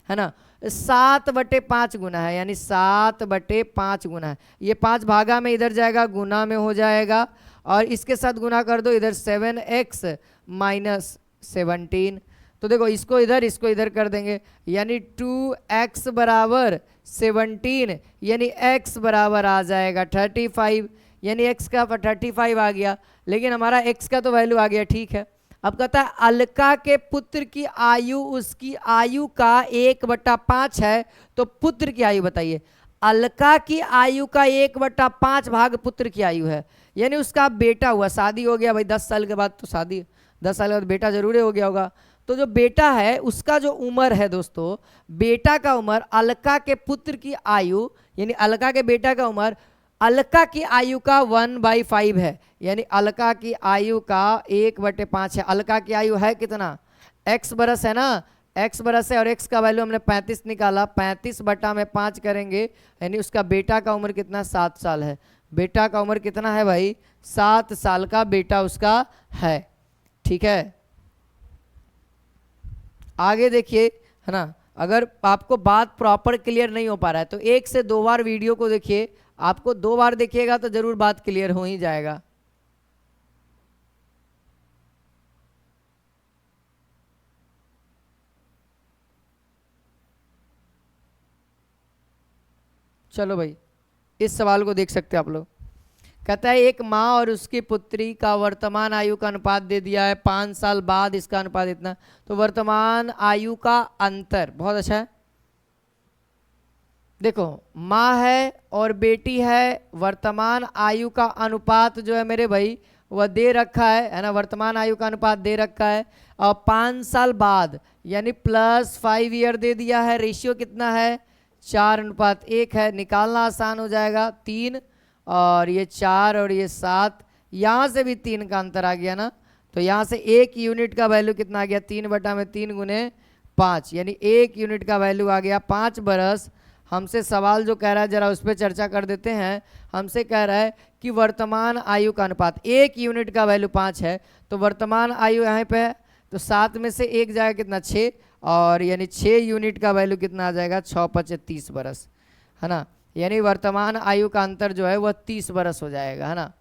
Speaker 1: है ना, 7/5 गुना है, यानी 7/5 गुना है। ये 5 भागा में इधर जाएगा, गुना में हो जाएगा, और इसके साथ गुना कर दो, इधर 7x माइनस 17। तो देखो इसको इधर कर देंगे, यानी 2x बराबर 17, यानी x बराबर आ जाएगा 35, यानी x का 35 आ गया, लेकिन हमारा x का तो वैल्यू आ गया। ठीक है, अब कहता है अलका के पुत्र की आयु उसकी आयु का 1/5 है, तो पुत्र की आयु बताइए। अलका की आयु का 1/5 भाग पुत्र की आयु है, यानी उसका बेटा हुआ, शादी हो गया भाई 10 साल के बाद, तो शादी 10 साल के बाद बेटा जरूर हो गया होगा। तो जो बेटा है उसका जो उम्र है दोस्तों, बेटा का उम्र, अलका के पुत्र की आयु यानी अलका के बेटा का उम्र अलका की आयु का 1/5 है, यानी अलका की आयु का 1/5 है। अलका की आयु है कितना? x बरस है ना, x बरस है, और x का वैल्यू हमने 35 निकाला, 35/5 करेंगे, यानी उसका बेटा का उम्र कितना? 7 साल है। बेटा का उम्र कितना है भाई? 7 साल का बेटा उसका है। ठीक है, आगे देखिए, है ना, अगर आपको बात प्रॉपर क्लियर नहीं हो पा रहा है तो 1 से 2 बार वीडियो को देखिए, आपको 2 बार देखिएगा तो जरूर बात क्लियर हो ही जाएगा। चलो भाई, इस सवाल को देख सकते हैं आप लोग। कहता है एक माँ और उसकी पुत्री का वर्तमान आयु का अनुपात दे दिया है, 5 साल बाद इसका अनुपात इतना, तो वर्तमान आयु का अंतर, बहुत अच्छा है। देखो माँ है और बेटी है, वर्तमान आयु का अनुपात जो है मेरे भाई वह दे रखा है ना, वर्तमान आयु का अनुपात दे रखा है, और 5 साल बाद यानी +5 ईयर दे दिया है। रेशियो कितना है? 4:1 है, निकालना आसान हो जाएगा। 3 और ये 4 और ये 7, यहाँ से भी 3 का अंतर आ गया ना, तो यहाँ से 1 यूनिट का वैल्यू कितना आ गया? 3/3 गुने 5, यानी 1 यूनिट का वैल्यू आ गया 5 बरस। हमसे सवाल जो कह रहा है जरा उस पर चर्चा कर देते हैं। हमसे कह रहा है कि वर्तमान आयु का अनुपात, 1 यूनिट का वैल्यू 5 है, तो वर्तमान आयु यहाँ पे है, तो 7 में से 1 जाएगा कितना? 6, और यानी 6 यूनिट का वैल्यू कितना आ जाएगा? 6×5 30 बरस, है ना, यानी वर्तमान आयु का अंतर जो है वह 30 बरस हो जाएगा, है ना।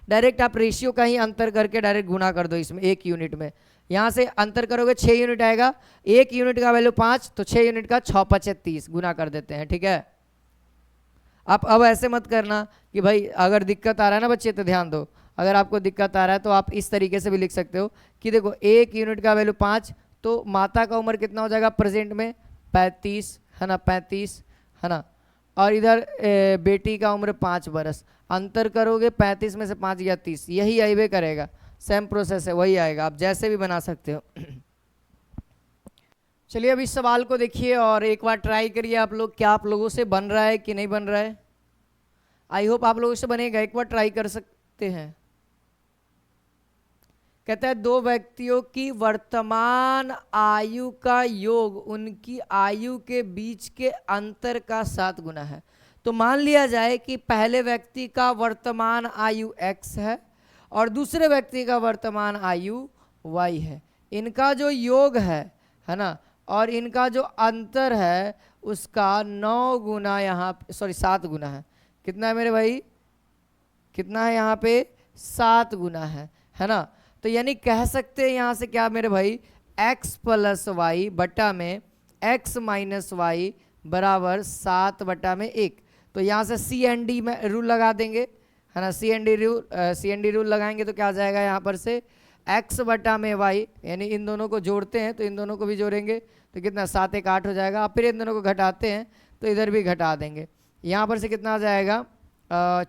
Speaker 1: डायरेक्ट आप रेशियो का ही अंतर करके डायरेक्ट गुना कर दो इसमें 1 यूनिट में, यहाँ से अंतर करोगे 6 यूनिट आएगा, 1 यूनिट का वैल्यू 5, तो 6 यूनिट का 6×5 30 गुना कर देते हैं। ठीक है, आप अब ऐसे मत करना कि भाई अगर दिक्कत आ रहा है ना बच्चे तो ध्यान दो, अगर आपको दिक्कत आ रहा है तो आप इस तरीके से भी लिख सकते हो कि देखो 1 यूनिट का वैल्यू 5, तो माता का उम्र कितना हो जाएगा प्रेजेंट में? 35, है ना, 35, है ना, और इधर बेटी का उम्र 5 बरस, अंतर करोगे 35 में से 5 गया 30, यही आइबे करेगा, सेम प्रोसेस है, वही आएगा, आप जैसे भी बना सकते हो। चलिए अब इस सवाल को देखिए और एक बार ट्राई करिए आप लोग, क्या आप लोगों से बन रहा है कि नहीं बन रहा है। आई होप आप लोगों से बनेगा, एक बार ट्राई कर सकते हैं। कहता है 2 व्यक्तियों की वर्तमान आयु का योग उनकी आयु के बीच के अंतर का 7 गुना है। तो मान लिया जाए कि पहले व्यक्ति का वर्तमान आयु x है और दूसरे व्यक्ति का वर्तमान आयु y है। इनका जो योग है ना, और इनका जो अंतर है उसका 9 गुना यहाँ, सॉरी 7 गुना है। कितना है मेरे भाई, कितना है यहाँ पे, 7 गुना है ना। तो यानी कह सकते हैं यहाँ से क्या मेरे भाई, x प्लस वाई बटा में x माइनस वाई बराबर 7 बटा में 1। तो यहाँ से सी एन डी में रूल लगा देंगे, है ना। सी एन डी रूल लगाएंगे तो क्या आ जाएगा यहाँ पर से x बटा में y, यानी इन दोनों को जोड़ते हैं तो इन दोनों को भी जोड़ेंगे तो कितना 7 1 8 हो जाएगा। अब फिर इन दोनों को घटाते हैं तो इधर भी घटा देंगे, यहाँ पर से कितना आ जाएगा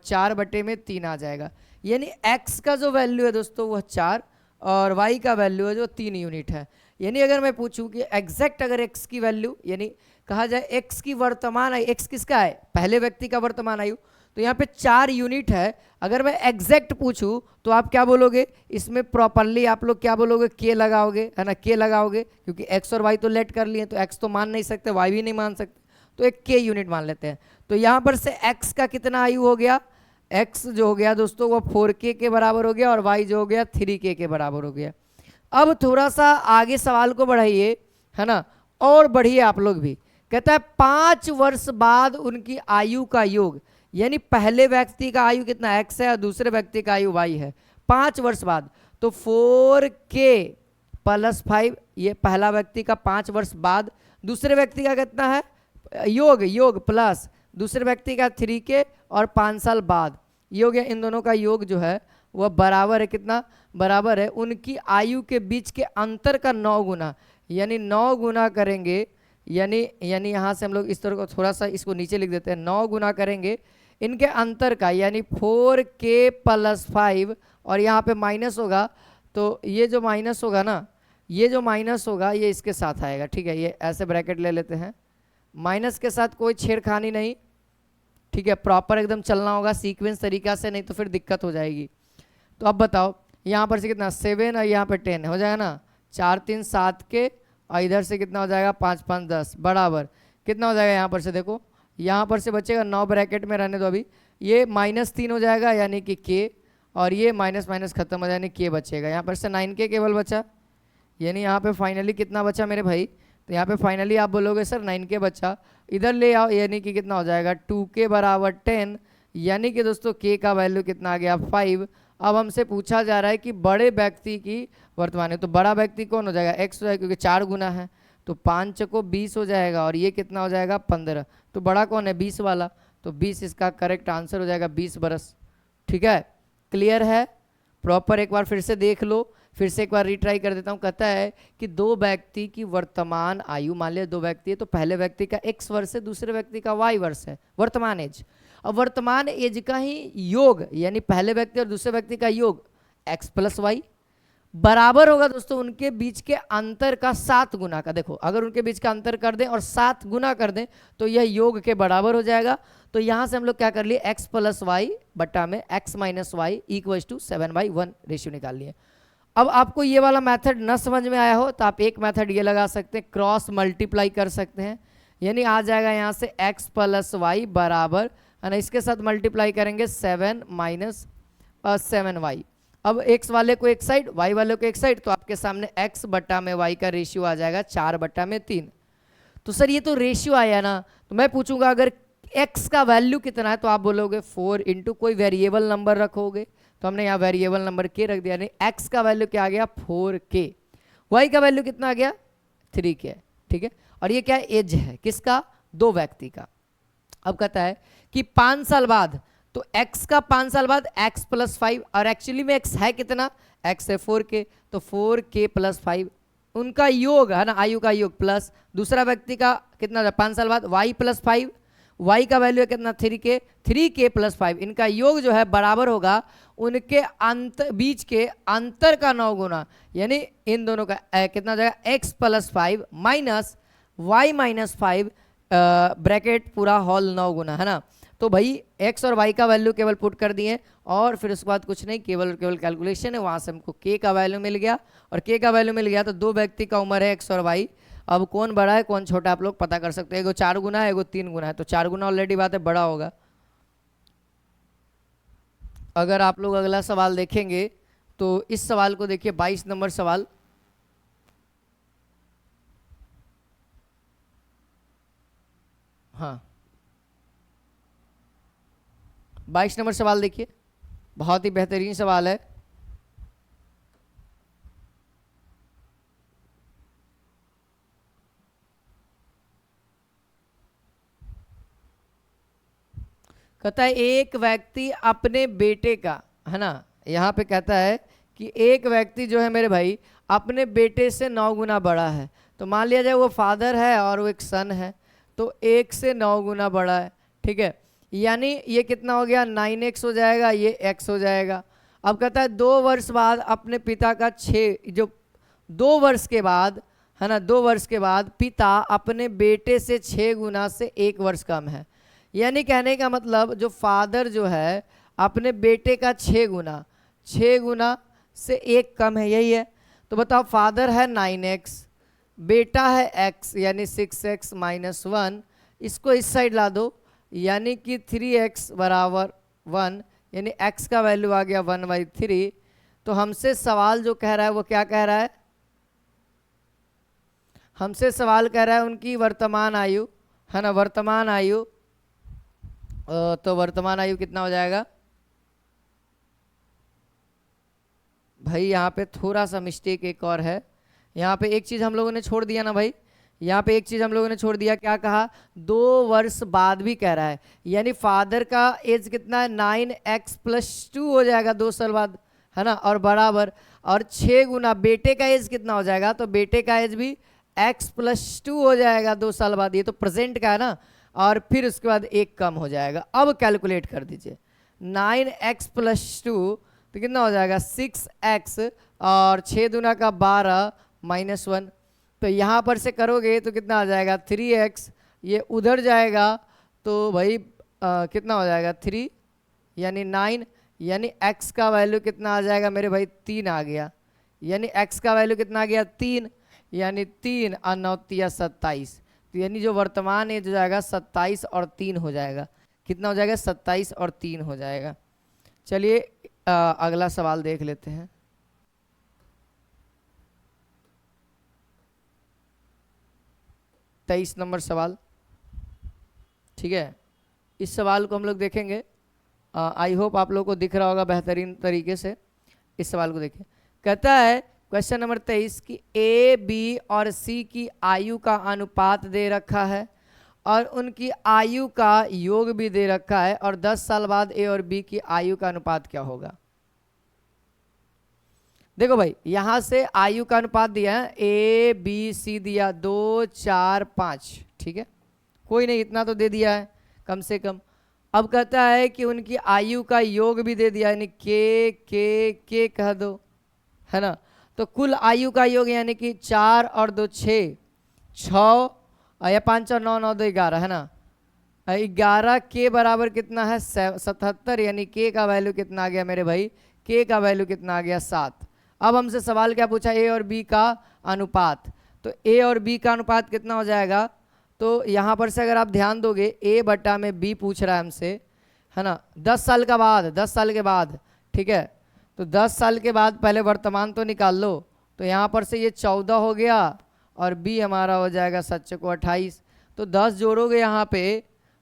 Speaker 1: 4 बटे में 3 आ जाएगा। यानी x का जो वैल्यू है दोस्तों वह 4 और y का वैल्यू है जो 3 यूनिट है। यानी अगर मैं पूछूं कि एग्जैक्ट अगर x की वैल्यू, यानी कहा जाए x की वर्तमान आयु, x किसका है, पहले व्यक्ति का वर्तमान आयु, तो यहाँ पे 4 यूनिट है। अगर मैं एग्जैक्ट पूछूं तो आप क्या बोलोगे, इसमें प्रॉपरली आप लोग क्या बोलोगे, k लगाओगे, है ना, k लगाओगे, क्योंकि x और y तो लेट कर लिए तो x तो मान नहीं सकते, y भी नहीं मान सकते, तो एक k यूनिट मान लेते हैं। तो यहाँ पर से x का कितना आयु हो गया, x जो हो गया दोस्तों वो 4k के बराबर हो गया और y जो हो गया 3k के बराबर हो गया। अब थोड़ा सा आगे सवाल को बढ़ाइए, है ना, और बढ़िए आप लोग भी। कहता है 5 वर्ष बाद उनकी आयु का योग, यानी पहले व्यक्ति का आयु कितना x है और दूसरे व्यक्ति का आयु y है, 5 वर्ष बाद। तो 4k प्लस 5, ये पहला व्यक्ति का 5 वर्ष बाद, दूसरे व्यक्ति का कितना है योग प्लस दूसरे व्यक्ति का 3k और 5 साल बाद, ये हो गया। इन दोनों का योग जो है वह बराबर है, कितना बराबर है, उनकी आयु के बीच के अंतर का 9 गुना, यानी 9 गुना करेंगे, यानी यहाँ से हम लोग इस तरह को थोड़ा सा इसको नीचे लिख देते हैं, 9 गुना करेंगे इनके अंतर का, यानी 4k प्लस 5 और यहाँ पे माइनस होगा, तो ये जो माइनस होगा ना, ये जो माइनस होगा ये इसके साथ आएगा, ठीक है। ये ऐसे ब्रैकेट ले लेते हैं, माइनस के साथ कोई छेड़खानी नहीं, ठीक है, प्रॉपर एकदम चलना होगा सीक्वेंस तरीका से, नहीं तो फिर दिक्कत हो जाएगी। तो अब बताओ यहाँ पर से कितना 7 और यहाँ पर 10 हो जाएगा ना, 4 3 7 के और इधर से कितना हो जाएगा 5 5 10 बराबर कितना हो जाएगा, यहाँ पर से देखो, यहाँ पर से बचेगा 9 ब्रैकेट में रहने दो अभी, ये -3 हो जाएगा यानी कि k, और ये माइनस माइनस खत्म हो जाए यानी k बचेगा। यहाँ पर से 9k केवल बचा, यानी यहाँ पे फाइनली कितना बचा मेरे भाई, तो यहाँ पे फाइनली आप बोलोगे सर 9k बचा, इधर ले आओ, यानी कि कितना हो जाएगा 2k बराबर 10, यानी कि दोस्तों k का वैल्यू कितना आ गया 5। अब हमसे पूछा जा रहा है कि बड़े व्यक्ति की वर्तमान है, तो बड़ा व्यक्ति कौन हो जाएगा x हो जाएगा, क्योंकि 4 गुना है, तो 5 को 20 हो जाएगा और ये कितना हो जाएगा 15, तो बड़ा कौन है 20 वाला, तो 20 इसका करेक्ट आंसर हो जाएगा 20 बरस। ठीक है, क्लियर है, प्रॉपर एक बार फिर से देख लो, फिर से एक बार रीट्राई कर देता हूँ। कहता है कि 2 व्यक्ति की वर्तमान आयु, मान लिया 2 व्यक्ति है तो पहले व्यक्ति का x वर्ष है, दूसरे व्यक्ति का y वर्ष है, वर्तमान एज। अब वर्तमान एज का ही योग, यानी पहले व्यक्ति और दूसरे व्यक्ति का योग x प्लस वाई बराबर होगा दोस्तों उनके बीच के अंतर का 7 गुना का। देखो अगर उनके बीच का अंतर कर दें और 7 गुना कर दें तो यह योग के बराबर हो जाएगा। तो यहाँ से हम लोग क्या कर लिए, x प्लस वाई बटा में x minus y equals to 7/1 ratio निकाल लिए। अब आपको ये वाला मेथड न समझ में आया हो तो आप एक मेथड ये लगा सकते हैं, क्रॉस मल्टीप्लाई कर सकते हैं, यानी आ जाएगा यहाँ से x प्लस वाई बराबर, है ना, इसके साथ मल्टीप्लाई करेंगे 7 माइनस 7y। अब x वाले को एक साइड, y वाले को एक साइड, तो आपके सामने x बटा में y का रेशियो आ जाएगा 4 बटा में 3। तो सर ये तो रेशियो आया ना, तो मैं पूछूंगा अगर x का वैल्यू कितना है, तो आप बोलोगे 4 इंटू कोई वेरिएबल नंबर रखोगे, तो हमने यहाँ वेरिएबल नंबर k रख दिया, यानी x का वैल्यू क्या आ गया 4k, y का वैल्यू कितना आ गया 3k। ठीक है, और ये क्या एज है किसका, 2 व्यक्ति का। अब कहता है कि 5 साल बाद, तो x का 5 साल बाद x प्लस 5, और एक्चुअली में x है कितना, x है 4k, तो 4k प्लस 5 उनका योग है ना, आयु का योग, प्लस दूसरा व्यक्ति का कितना था 5 साल बाद y प्लस 5, y का वैल्यू है कितना 3k प्लस 5, इनका योग जो है बराबर होगा उनके बीच के अंतर का 9 गुना, यानी इन दोनों का कितना हो जाएगा x plus 5 minus y minus 5 bracket पूरा होल 9 गुना, है ना। तो भाई x और y का वैल्यू केवल पुट कर दिए और फिर उसके बाद कुछ नहीं, केवल कैलकुलेशन है, वहाँ से हमको k का वैल्यू मिल गया, और k का वैल्यू मिल गया तो 2 व्यक्ति का उम्र है x और y, अब कौन बड़ा है कौन छोटा आप लोग पता कर सकते हैं। एगो 4 गुना है एगो 3 गुना है, तो 4 गुना ऑलरेडी बात है बड़ा होगा। अगर आप लोग अगला सवाल देखेंगे तो इस सवाल को देखिए, 22 नंबर सवाल। हाँ 22 नंबर सवाल देखिए, बहुत ही बेहतरीन सवाल है। कहता है एक व्यक्ति अपने बेटे का, है ना, यहाँ पे कहता है कि एक व्यक्ति जो है मेरे भाई अपने बेटे से 9 गुना बड़ा है। तो मान लिया जाए वो फादर है और वो एक सन है, तो 1 से 9 गुना बड़ा है, ठीक है। यानी ये कितना हो गया, 9x हो जाएगा, ये x हो जाएगा। अब कहता है 2 वर्ष बाद अपने पिता का 2 वर्ष के बाद, है ना, 2 वर्ष के बाद पिता अपने बेटे से 6 गुना से 1 वर्ष कम है। यानी कहने का मतलब जो फादर जो है अपने बेटे का 6 गुना से 1 कम है, यही है। तो बताओ फादर है 9x, बेटा है x यानी 6x माइनस 1, इसको इस साइड ला दो, यानी कि 3x बराबर 1, यानी x का वैल्यू आ गया 1/3। तो हमसे सवाल जो कह रहा है वो क्या कह रहा है, हमसे सवाल कह रहा है उनकी वर्तमान आयु, है ना, वर्तमान आयु। तो वर्तमान आयु कितना हो जाएगा भाई, यहाँ पे थोड़ा सा मिस्टेक एक और है। यहाँ पे एक चीज़ हम लोगों ने छोड़ दिया ना भाई, यहाँ पे एक चीज़ हम लोगों ने छोड़ दिया, क्या कहा, 2 वर्ष बाद भी कह रहा है, यानी फादर का एज कितना है 9x + 2 हो जाएगा 2 साल बाद, है ना, और बराबर, और 6 गुना बेटे का एज कितना हो जाएगा, तो बेटे का एज भी x + 2 हो जाएगा 2 साल बाद। ये तो प्रेजेंट का है ना, और फिर उसके बाद 1 कम हो जाएगा। अब कैलकुलेट कर दीजिए, 9x + 2 तो कितना हो जाएगा 6x, और 6 दूना का 12 माइनस 1। तो यहाँ पर से करोगे तो कितना आ जाएगा 3x, ये उधर जाएगा तो भाई कितना हो जाएगा 3 यानी 9, यानी x का वैल्यू कितना आ जाएगा मेरे भाई 3 आ गया, यानी x का वैल्यू कितना आ गया 3, यानी 3 और 9 × 27। तो यानी जो वर्तमान एज हो जाएगा 27 और 3 हो जाएगा, कितना हो जाएगा 27 और 3 हो जाएगा। चलिए अगला सवाल देख लेते हैं। तेईस नंबर सवाल, ठीक है। इस सवाल को हम लोग देखेंगे, आई होप आप लोग को दिख रहा होगा बेहतरीन तरीके से। इस सवाल को देखिए, कहता है क्वेश्चन नंबर 23 कि ए, बी और सी की आयु का अनुपात दे रखा है और उनकी आयु का योग भी दे रखा है, और 10 साल बाद ए और बी की आयु का अनुपात क्या होगा। देखो भाई यहाँ से आयु का अनुपात दिया है, ए बी सी दिया 2 4 5, ठीक है, कोई नहीं इतना तो दे दिया है कम से कम। अब कहता है कि उनकी आयु का योग भी दे दिया, यानी के कह दो, है ना। तो कुल आयु का योग यानी कि 4 और 2 6, 6 या 5 और 9 9 2 11, है ना। 11 के बराबर कितना है 77, यानी के का वैल्यू कितना आ गया मेरे भाई, के का वैल्यू कितना आ गया 7। अब हमसे सवाल क्या पूछा, ए और बी का अनुपात। तो ए और बी का अनुपात कितना हो जाएगा, तो यहाँ पर से अगर आप ध्यान दोगे ए बटा में बी पूछ रहा है हमसे, है ना, 10 साल का बाद, 10 साल के बाद, ठीक है। तो 10 साल के बाद पहले वर्तमान तो निकाल लो, तो यहाँ पर से ये 14 हो गया और बी हमारा हो जाएगा 7 को 28। तो 10 जोड़ोगे यहाँ पे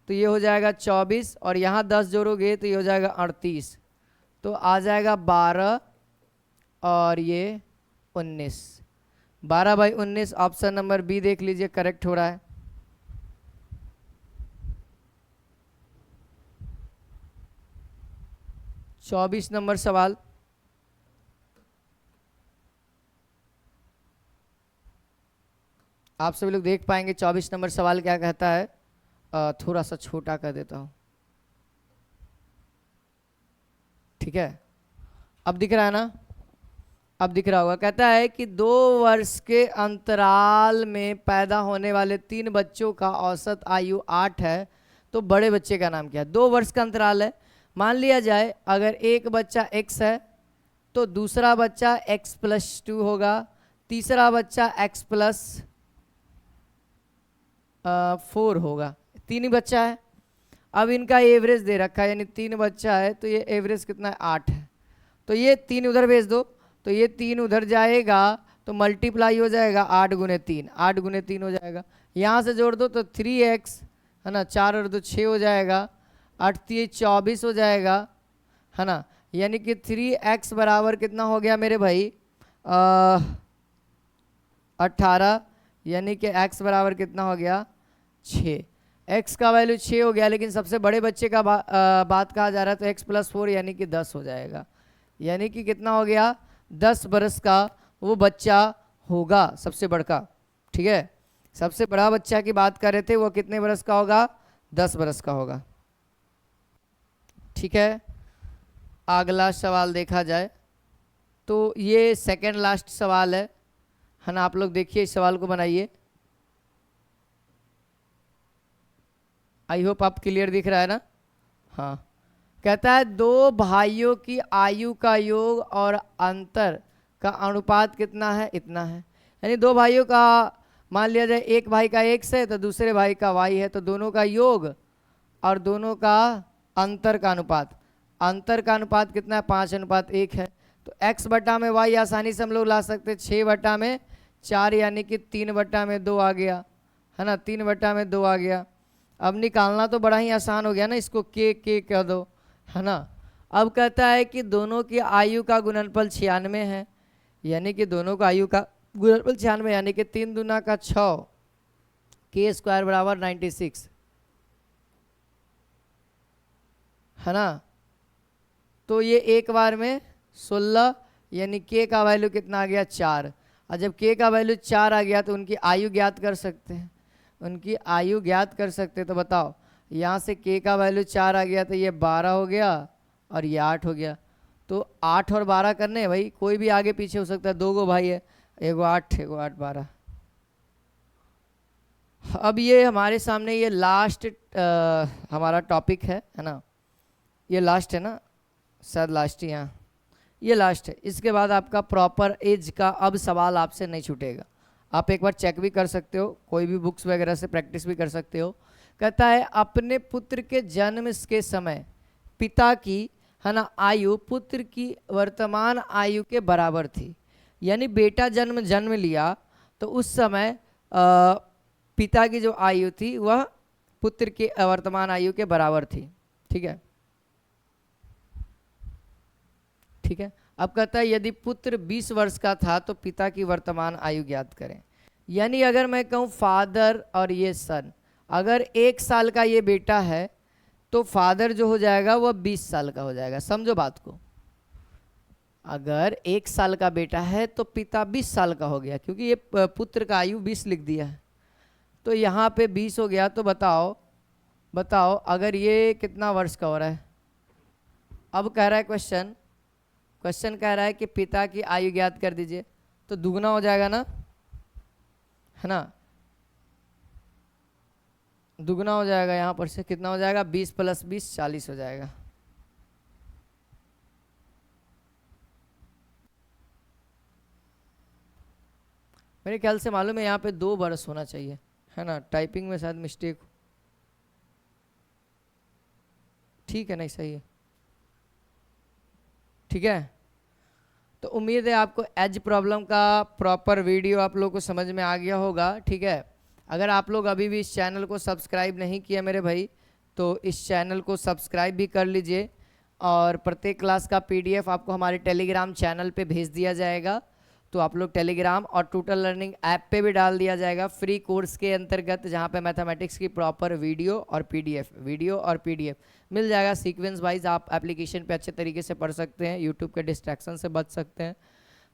Speaker 1: तो ये हो जाएगा 24, और यहाँ 10 जोड़ोगे तो ये हो जाएगा 38, तो आ जाएगा 12 और ये 19, 12/19। ऑप्शन नंबर बी देख लीजिए करेक्ट हो रहा है। चौबीस नंबर सवाल, आप सभी लोग देख पाएंगे 24 नंबर सवाल क्या कहता है, थोड़ा सा छोटा कर देता हूं, ठीक है। अब दिख रहा है ना, अब दिख रहा होगा। कहता है कि 2 वर्ष के अंतराल में पैदा होने वाले 3 बच्चों का औसत आयु 8 है, तो बड़े बच्चे का नाम क्या है। 2 वर्ष का अंतराल है, मान लिया जाए अगर एक बच्चा x है तो दूसरा बच्चा x + 2 होगा, तीसरा बच्चा x + 4 होगा, 3 ही बच्चा है। अब इनका एवरेज दे रखा है, यानी 3 बच्चा है तो ये एवरेज कितना है 8 है। तो ये 3 उधर भेज दो, तो ये 3 उधर जाएगा तो मल्टीप्लाई हो जाएगा 8 गुने 3, 8 गुने 3 हो जाएगा। यहाँ से जोड़ दो तो 3x है ना, 4 और 2 6 हो जाएगा, 8 3 24 हो जाएगा है ना। यानी कि 3x बराबर कितना हो गया मेरे भाई 18, यानी कि x बराबर कितना हो गया 6। x का वैल्यू 6 हो गया, लेकिन सबसे बड़े बच्चे का बात कहा जा रहा है तो x + 4 यानी कि 10 हो जाएगा। यानी कि कितना हो गया 10 बरस का वो बच्चा होगा सबसे बड़का, ठीक है। सबसे बड़ा बच्चा की बात कर रहे थे, वो कितने बरस का होगा 10 बरस का होगा, ठीक है। अगला सवाल देखा जाए तो ये सेकंड लास्ट सवाल है ना। आप लोग देखिए इस सवाल को बनाइए। आई होप आप क्लियर दिख रहा है ना। हाँ, कहता है 2 भाइयों की आयु का योग और अंतर का अनुपात कितना है, इतना है। यानी 2 भाइयों का मान लिया जाए, एक भाई का x है तो दूसरे भाई का y है, तो दोनों का योग और दोनों का अंतर का अनुपात, अंतर का अनुपात कितना है 5:1 है। तो x बटा में y आसानी से हम लोग ला सकते हैं, 6 बटा में 4 यानी कि 3 बटा में 2 आ गया है ना, 3 बटा में 2 आ गया। अब निकालना तो बड़ा ही आसान हो गया ना, इसको के कह दो है ना। अब कहता है कि दोनों की आयु का गुणनफल 96 है, यानी कि दोनों का आयु का गुणनफल 96, यानी कि 3 दूना का 6, k² बराबर 96 है ना। तो ये एक बार में 16, यानी k का वैल्यू कितना आ गया 4। और जब k का वैल्यू 4 आ गया तो उनकी आयु ज्ञात कर सकते हैं, उनकी आयु ज्ञात कर सकते हैं। तो बताओ, यहाँ से k का वैल्यू 4 आ गया तो ये 12 हो गया और ये 8 हो गया। तो 8 और 12 करने हैं भाई, कोई भी आगे पीछे हो सकता है, 2 गो भाई है, एगो 8 एगो 8 12। अब ये हमारे सामने ये लास्ट हमारा टॉपिक है ना, ये लास्ट है ना, शायद लास्ट ही, यहाँ ये लास्ट है। इसके बाद आपका प्रॉपर एज का अब सवाल आपसे नहीं छूटेगा, आप एक बार चेक भी कर सकते हो, कोई भी बुक्स वगैरह से प्रैक्टिस भी कर सकते हो। कहता है अपने पुत्र के जन्म के समय पिता की है ना आयु पुत्र की वर्तमान आयु के बराबर थी। यानी बेटा जन्म लिया तो उस समय पिता की जो आयु थी वह पुत्र की वर्तमान आयु के बराबर थी, ठीक है, ठीक है। अब कहता है यदि पुत्र 20 वर्ष का था तो पिता की वर्तमान आयु ज्ञात करें। यानी अगर मैं कहूँ फादर और ये सन, अगर 1 साल का ये बेटा है तो फादर जो हो जाएगा वह 20 साल का हो जाएगा, समझो बात को। अगर 1 साल का बेटा है तो पिता 20 साल का हो गया, क्योंकि ये पुत्र का आयु 20 लिख दिया है, तो यहाँ पे 20 हो गया। तो बताओ अगर ये कितना वर्ष का हो रहा है। अब कह रहा है क्वेश्चन कह रहा है कि पिता की आयु ज्ञात कर दीजिए, तो दुगना हो जाएगा ना, है ना, दुगना हो जाएगा। यहाँ पर से कितना हो जाएगा 20 + 20 40 हो जाएगा। मेरे ख्याल से मालूम है यहाँ पे 2 बरस होना चाहिए, है ना, टाइपिंग में शायद मिस्टेक, ठीक है, नहीं सही है, ठीक है। तो उम्मीद है आपको एज प्रॉब्लम का प्रॉपर वीडियो आप लोग को समझ में आ गया होगा, ठीक है। अगर आप लोग अभी भी इस चैनल को सब्सक्राइब नहीं किया मेरे भाई, तो इस चैनल को सब्सक्राइब भी कर लीजिए, और प्रत्येक क्लास का PDF आपको हमारे टेलीग्राम चैनल पे भेज दिया जाएगा। तो आप लोग टेलीग्राम और टोटल लर्निंग ऐप पे भी डाल दिया जाएगा फ्री कोर्स के अंतर्गत, जहाँ पे मैथमेटिक्स की प्रॉपर वीडियो और PDF मिल जाएगा सीक्वेंस वाइज। आप एप्लीकेशन पे अच्छे तरीके से पढ़ सकते हैं, यूट्यूब के डिस्ट्रैक्शन से बच सकते हैं,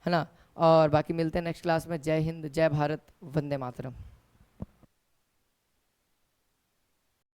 Speaker 1: है ना। और बाकी मिलते हैं नेक्स्ट क्लास में। जय हिंद, जय भारत, वंदे मातरम।